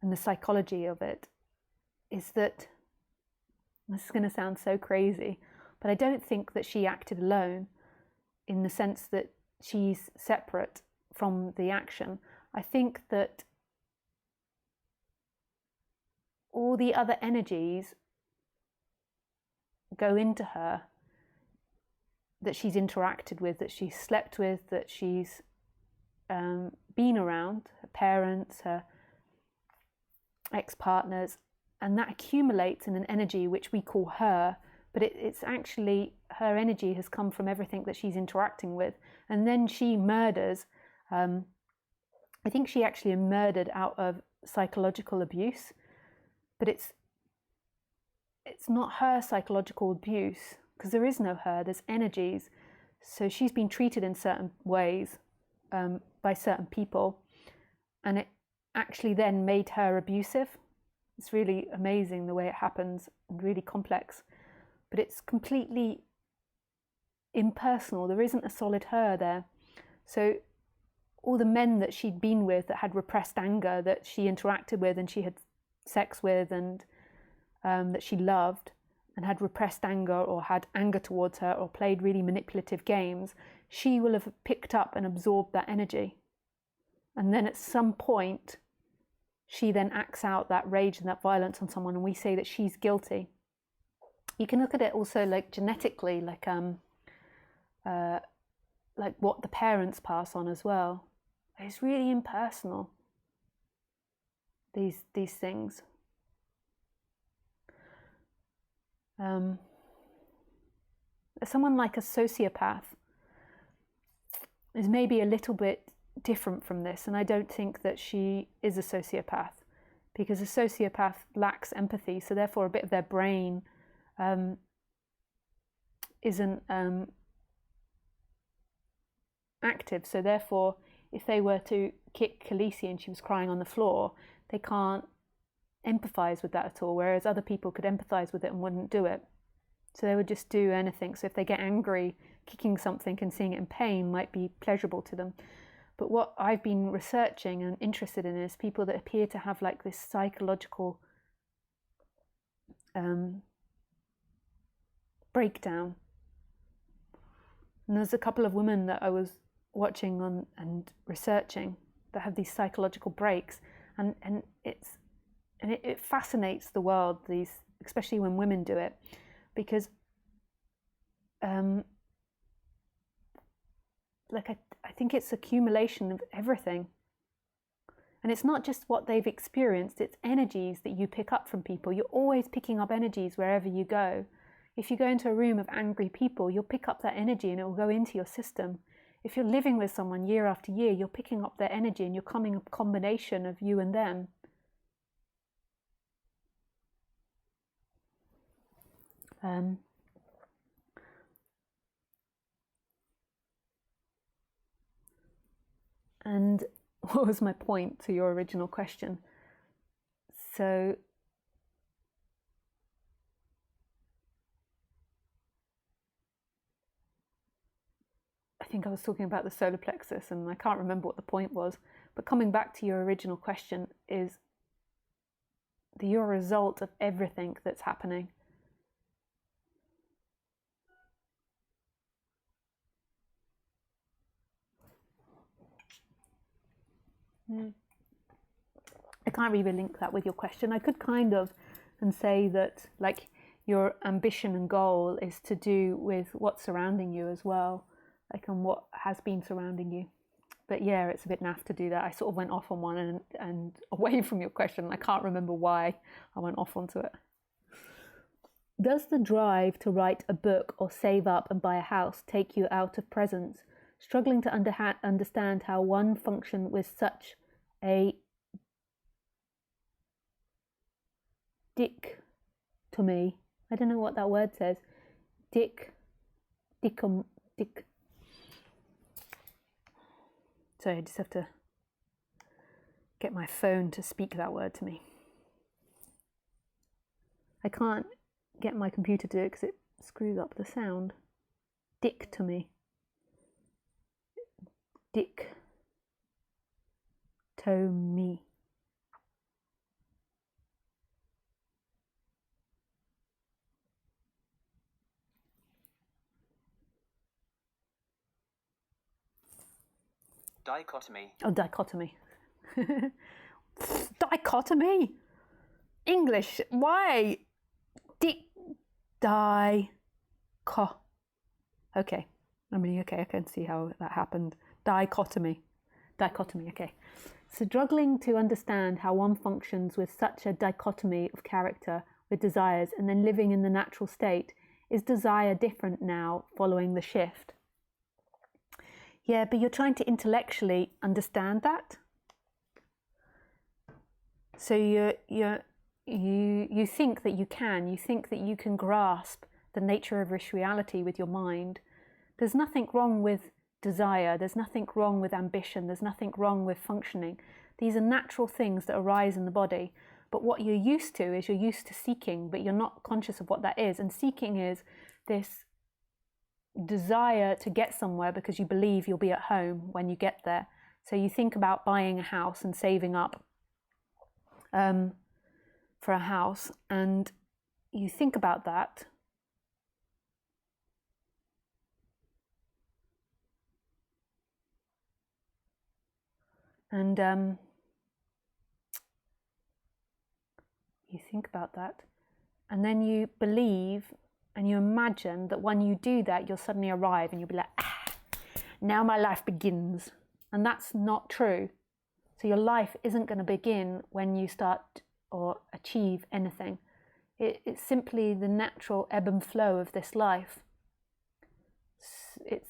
and the psychology of it, is that, this is going to sound so crazy, but I don't think that she acted alone in the sense that she's separate from the action. I think that all the other energies go into her that she's interacted with, that she's slept with, that she's been around, her parents, her ex-partners, and that accumulates in an energy which we call her, but it's actually, her energy has come from everything that she's interacting with. And then she murders, I think she actually murdered out of psychological abuse, but it's not her psychological abuse, because there is no her, there's energies. So she's been treated in certain ways by certain people, and it actually then made her abusive. It's really amazing the way it happens, and really complex, but it's completely impersonal. There isn't a solid her there. So all the men that she'd been with that had repressed anger, that she interacted with and she had sex with, and that she loved and had repressed anger or had anger towards her or played really manipulative games, she will have picked up and absorbed that energy. And then at some point, she then acts out that rage and that violence on someone, and we say that she's guilty. You can look at it also like genetically, like what the parents pass on as well. It's really impersonal, these things. Someone like a sociopath is maybe a little bit different from this, and I don't think that she is a sociopath, because a sociopath lacks empathy, so therefore a bit of their brain isn't active. So therefore, if they were to kick Khaleesi and she was crying on the floor, they can't empathize with that at all, whereas other people could empathize with it and wouldn't do it. So they would just do anything. So if they get angry, kicking something and seeing it in pain might be pleasurable to them. But what I've been researching and interested in is people that appear to have like this psychological breakdown. And there's a couple of women that I was watching on and researching that have these psychological breaks, and it fascinates the world, these, especially when women do it, because I think it's accumulation of everything. And it's not just what they've experienced, it's energies that you pick up from people. You're always picking up energies wherever you go. If you go into a room of angry people, you'll pick up that energy and it will go into your system. If you're living with someone year after year, you're picking up their energy and you're becoming a combination of you and them. And what was my point to your original question? So I think I was talking about the solar plexus and I can't remember what the point was, but coming back to your original question is that you're a result of everything that's happening. I can't really link that with your question. I could kind of and say that like your ambition and goal is to do with what's surrounding you as well, like and what has been surrounding you. But yeah, it's a bit naff to do that. I sort of went off on one and away from your question. I can't remember why I went off onto it. Does the drive to write a book or save up and buy a house take you out of presence, struggling to understand how one function with such a dichotomy? I don't know what that word says. Dick. Sorry, I just have to get my phone to speak that word to me. I can't get my computer to do it because it screws up the sound. Dichotomy. Dichotomy. Dichotomy. Oh, dichotomy. Dichotomy. English. Why? Okay. I mean, okay, I can see how that happened. Dichotomy. Okay. Struggling to understand how one functions with such a dichotomy of character with desires and then living in the natural state. Is desire different now following the shift? Yeah, but you're trying to intellectually understand that. So you think that you can grasp the nature of this reality with your mind. There's nothing wrong with desire, there's nothing wrong with ambition, there's nothing wrong with functioning. These are natural things that arise in the body. But what you're used to is you're used to seeking, but you're not conscious of what that is. And seeking is this desire to get somewhere because you believe you'll be at home when you get there. So you think about buying a house and saving up for a house, and you think about that. And you think about that, and then you believe and you imagine that when you do that, you'll suddenly arrive and you'll be like, now my life begins. And that's not true. So your life isn't going to begin when you start or achieve anything. It's simply the natural ebb and flow of this life. It's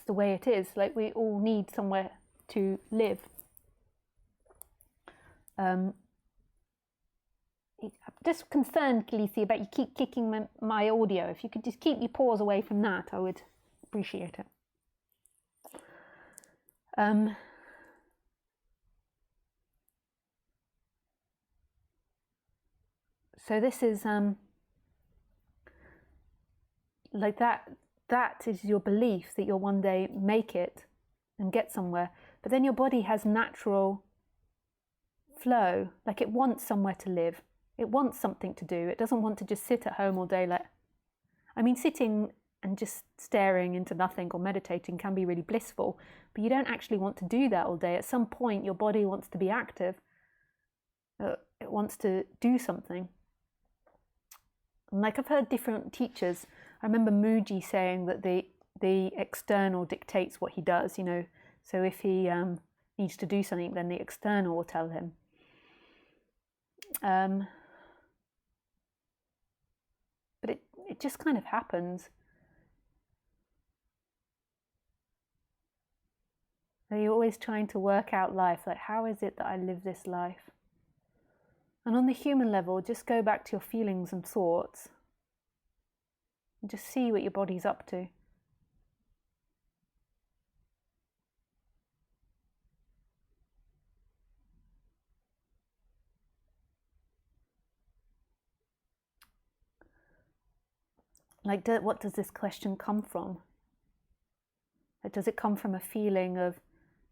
the way it is. Like, we all need somewhere to live. I'm just concerned, Khaleesi, about you keep kicking my audio. If you could just keep your paws away from that, I would appreciate it. So this is like that is your belief that you'll one day make it and get somewhere. But then your body has natural flow, like it wants somewhere to live. It wants something to do. It doesn't want to just sit at home all day. Sitting and just staring into nothing or meditating can be really blissful, but you don't actually want to do that all day. At some point, your body wants to be active. It wants to do something. And like, I've heard different teachers. I remember Mooji saying that the external dictates what he does, So if he needs to do something, then the external will tell him. but it just kind of happens. So you're always trying to work out life, like how is it that I live this life? And on the human level, just go back to your feelings and thoughts and just see what your body's up to. Like, what does this question come from? Like, does it come from a feeling of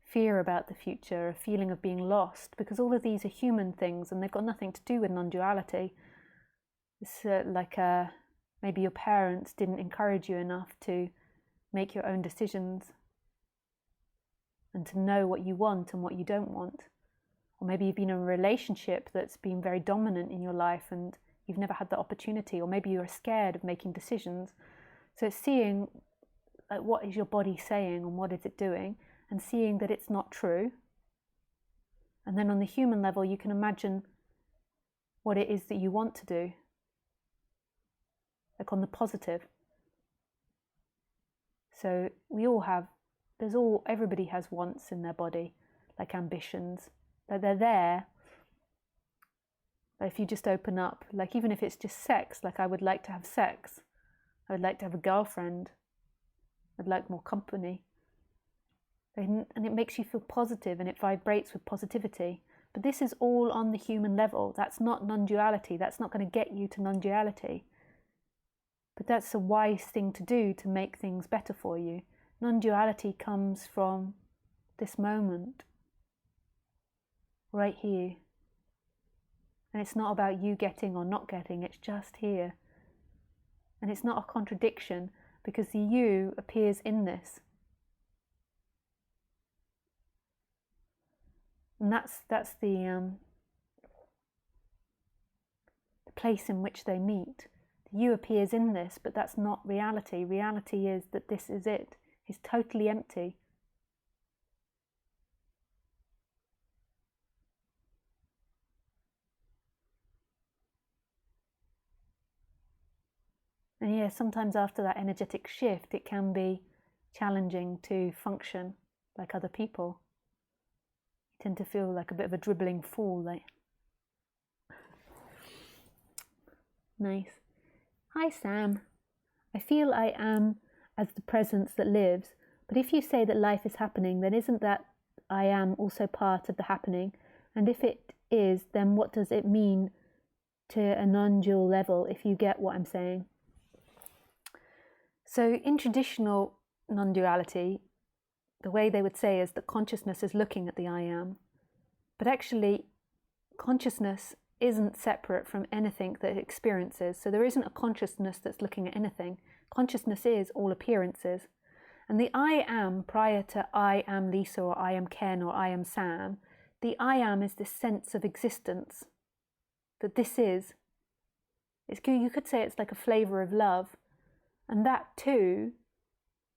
fear about the future, a feeling of being lost? Because all of these are human things and they've got nothing to do with non-duality. It's maybe your parents didn't encourage you enough to make your own decisions and to know what you want and what you don't want. Or maybe you've been in a relationship that's been very dominant in your life and you've never had the opportunity, or maybe you're scared of making decisions. So it's seeing what is your body saying and what is it doing, and seeing that it's not true. And then on the human level, you can imagine what it is that you want to do, like on the positive. So everybody has wants in their body, like ambitions, that they're there. If you just open up, like even if it's just sex, like I would like to have sex, I would like to have a girlfriend, I'd like more company. And it makes you feel positive and it vibrates with positivity. But this is all on the human level. That's not non-duality. That's not going to get you to non-duality. But that's a wise thing to do to make things better for you. Non-duality comes from this moment, right here. And it's not about you getting or not getting, it's just here. And it's not a contradiction because the you appears in this. And that's the place in which they meet. The you appears in this, but that's not reality. Reality is that this is it. It's totally empty. And yeah, sometimes after that energetic shift, it can be challenging to function like other people. You tend to feel like a bit of a dribbling fool. Like, nice. Hi, Sam. I feel I am as the presence that lives, but if you say that life is happening, then isn't that I am also part of the happening? And if it is, then what does it mean to a non-dual level, if you get what I'm saying? So in traditional non-duality, the way they would say is that consciousness is looking at the I am. But actually, consciousness isn't separate from anything that it experiences. So there isn't a consciousness that's looking at anything. Consciousness is all appearances. And the I am, prior to I am Lisa or I am Ken or I am Sam, the I am is this sense of existence, that this is. You could say it's like a flavour of love. And that too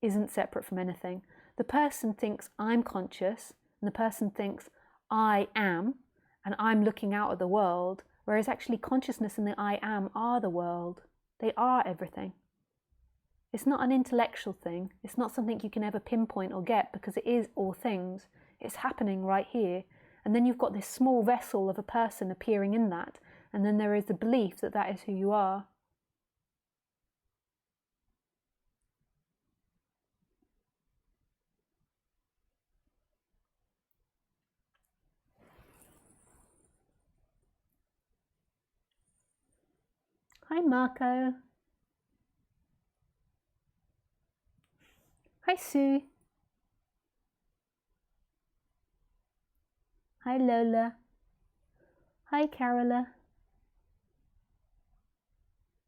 isn't separate from anything. The person thinks I'm conscious, and the person thinks I am, and I'm looking out at the world, whereas actually consciousness and the I am are the world. They are everything. It's not an intellectual thing. It's not something you can ever pinpoint or get because it is all things. It's happening right here. And then you've got this small vessel of a person appearing in that, and then there is the belief that that is who you are. Hi, Marco. Hi, Sue. Hi, Lola. Hi, Carola.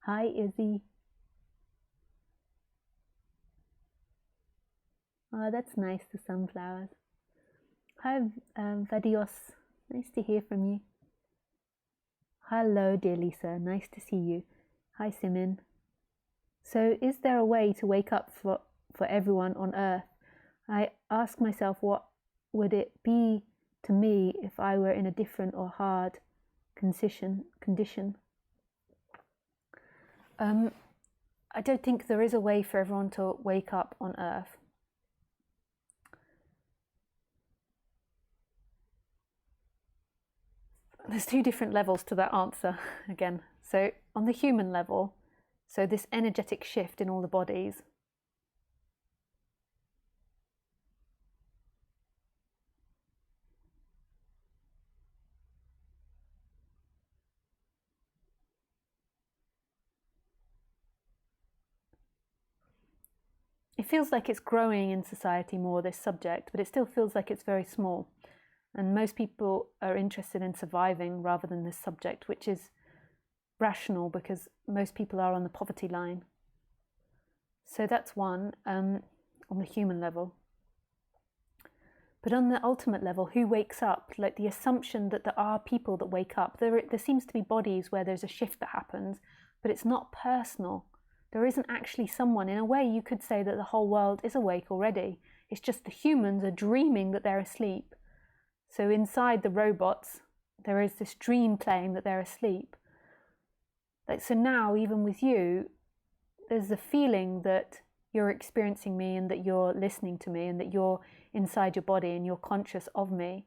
Hi, Izzy. Oh, that's nice, the sunflowers. Hi, Vadios. Nice to hear from you. Hello, dear Lisa. Nice to see you. Hi, Simin. So, is there a way to wake up for everyone on Earth? I ask myself, what would it be to me if I were in a different or hard condition? I don't think there is a way for everyone to wake up on Earth. There's two different levels to that answer again. So on the human level, so this energetic shift in all the bodies, it feels like it's growing in society more, this subject, but it still feels like it's very small. And most people are interested in surviving rather than this subject, which is rational because most people are on the poverty line. So that's one, on the human level. But on the ultimate level, who wakes up? Like the assumption that there are people that wake up. There seems to be bodies where there's a shift that happens, but it's not personal. There isn't actually someone. In a way, you could say that the whole world is awake already. It's just the humans are dreaming that they're asleep. So inside the robots, there is this dream playing that they're asleep. Like, so now, even with you, there's the feeling that you're experiencing me and that you're listening to me and that you're inside your body and you're conscious of me.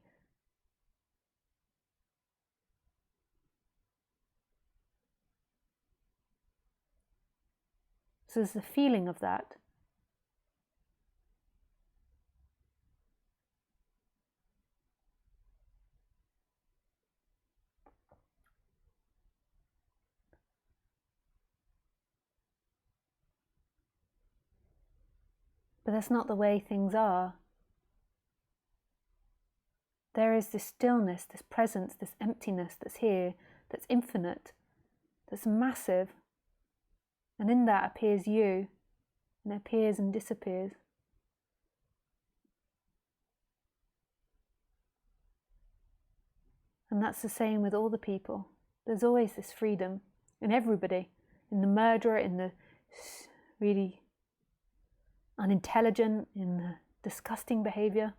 So there's the feeling of that. But that's not the way things are. There is this stillness, this presence, this emptiness that's here, that's infinite, that's massive. And in that appears you, and it appears and disappears. And that's the same with all the people. There's always this freedom in everybody, in the murderer, in the really unintelligent, in the disgusting behavior.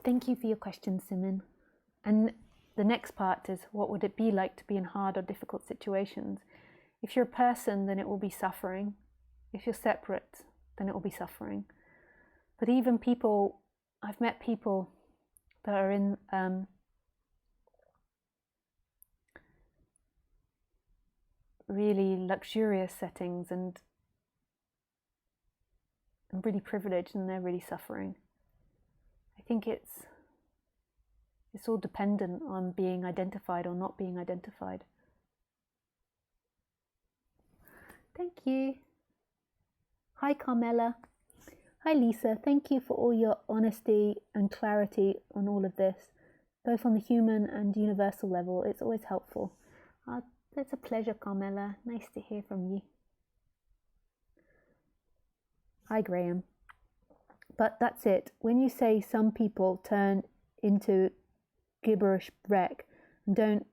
Thank you for your question, Simon. And the next part is, what would it be like to be in hard or difficult situations? If you're a person, then it will be suffering. If you're separate, then it will be suffering. But even people, I've met people that are in really luxurious settings and really privileged, and they're really suffering. I think it's all dependent on being identified or not being identified. Thank you. Hi, Carmela. Hi, Lisa. Thank you for all your honesty and clarity on all of this, both on the human and universal level. It's always helpful. It's a pleasure, Carmela. Nice to hear from you. Hi, Graham. But that's it. When you say some people turn into gibberish wreck and don't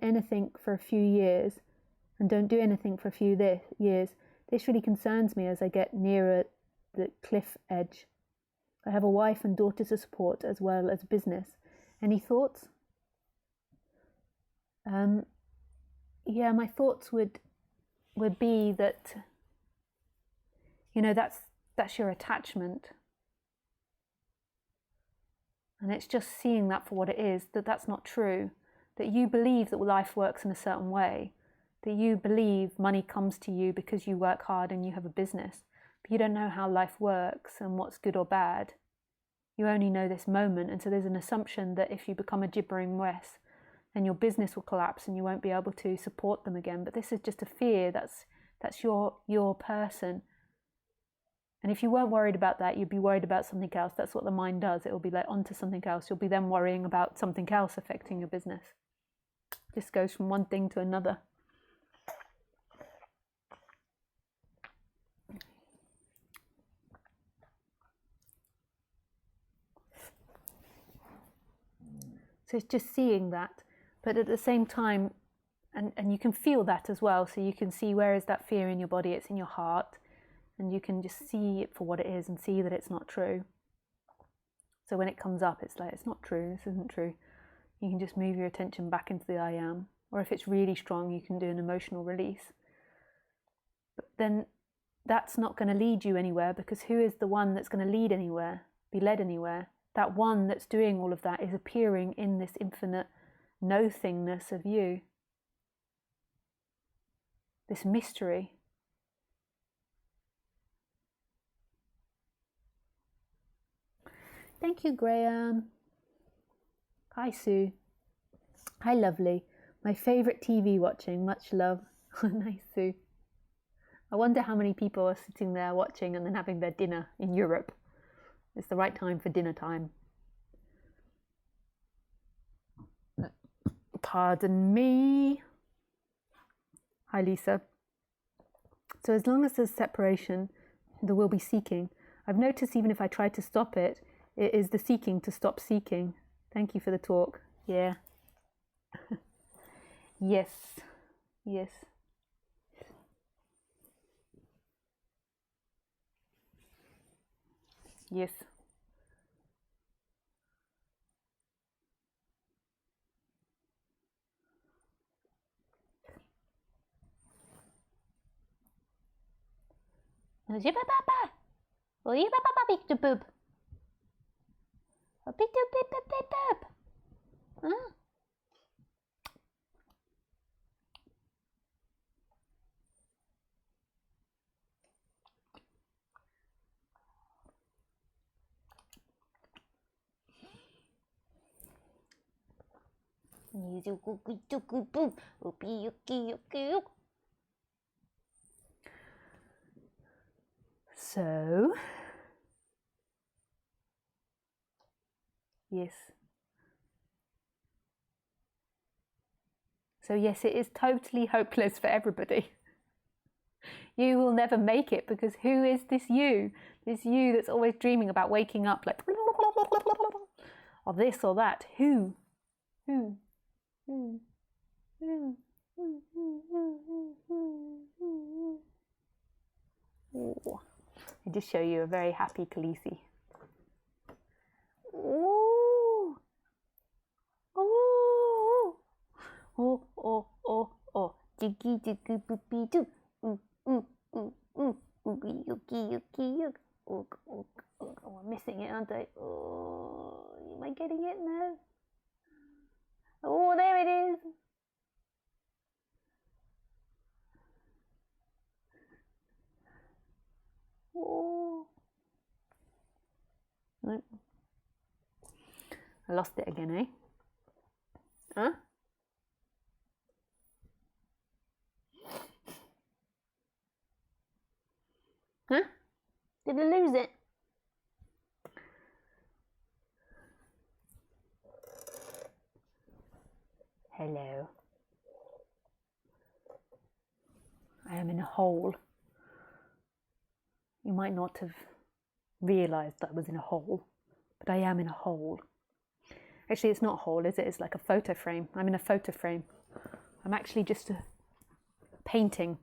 anything for a few years and don't do anything for a few years, this really concerns me as I get nearer the cliff edge. I have a wife and daughter to support as well as business. Any thoughts? Yeah, my thoughts would be that, you know, that's your attachment. And it's just seeing that for what it is, that that's not true, that you believe that life works in a certain way, that you believe money comes to you because you work hard and you have a business, but you don't know how life works and what's good or bad. You only know this moment, and so there's an assumption that if you become a gibbering mess, then your business will collapse and you won't be able to support them again. But this is just a fear. That's your person. And if you weren't worried about that, you'd be worried about something else. That's what the mind does. It will be like onto something else. You'll be then worrying about something else affecting your business. Just goes from one thing to another. So it's just seeing that, but at the same time, and you can feel that as well. So you can see, where is that fear in your body? It's in your heart, and you can just see it for what it is and see that it's not true. So when it comes up, it's like, it's not true, this isn't true. You can just move your attention back into the I am. Or if it's really strong, you can do an emotional release. But then that's not going to lead you anywhere, because who is the one that's going to lead anywhere, be led anywhere? That one that's doing all of that is appearing in this infinite no-thingness of you. This mystery. Thank you, Graham. Hi, Sue. Hi, lovely. My favourite TV watching. Much love. Nice, Sue. I wonder how many people are sitting there watching and then having their dinner in Europe. It's the right time for dinner time. Pardon me. Hi, Lisa. So as long as there's separation, there will be seeking. I've noticed even if I try to stop it, it is the seeking to stop seeking. Thank you for the talk. Yeah. Yes. Yes. Yes. So, yes. So yes, it is totally hopeless for everybody. You will never make it, because who is this you? This you that's always dreaming about waking up like, or this or that. Who? Who? Who? Who? I just show you a very happy Khaleesi. Ooh. Ooh. Oh, oh, oh, oh. Jiggy, jiggy, boopy, doo. Oogie, yuki, yuki, yuk. Oh, I'm missing it, aren't I? Oh, am I getting it now? Oh, there it is. Oh. No. I lost it again, eh? Huh? Huh? Did I lose it? Hello. I am in a hole. You might not have realised I was in a hole, but I am in a hole. Actually, it's not a hole, is it? It's like a photo frame. I'm in a photo frame. I'm actually just a painting,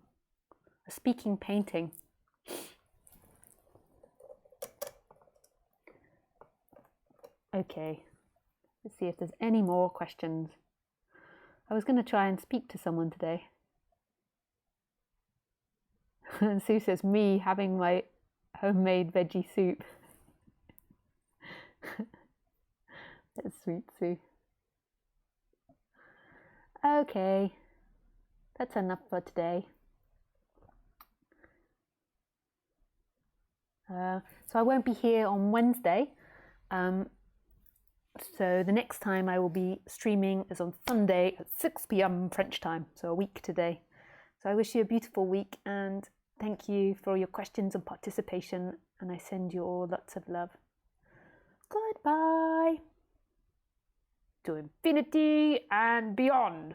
a speaking painting. Okay, let's see if there's any more questions. I was going to try and speak to someone today. And Sue says, me having my homemade veggie soup. That's sweet, Sue. Okay, that's enough for today. So I won't be here on Wednesday. So the next time I will be streaming is on Sunday at 6 p.m. French time, so a week today. So I wish you a beautiful week, and thank you for all your questions and participation, and I send you all lots of love. Goodbye. To infinity and beyond.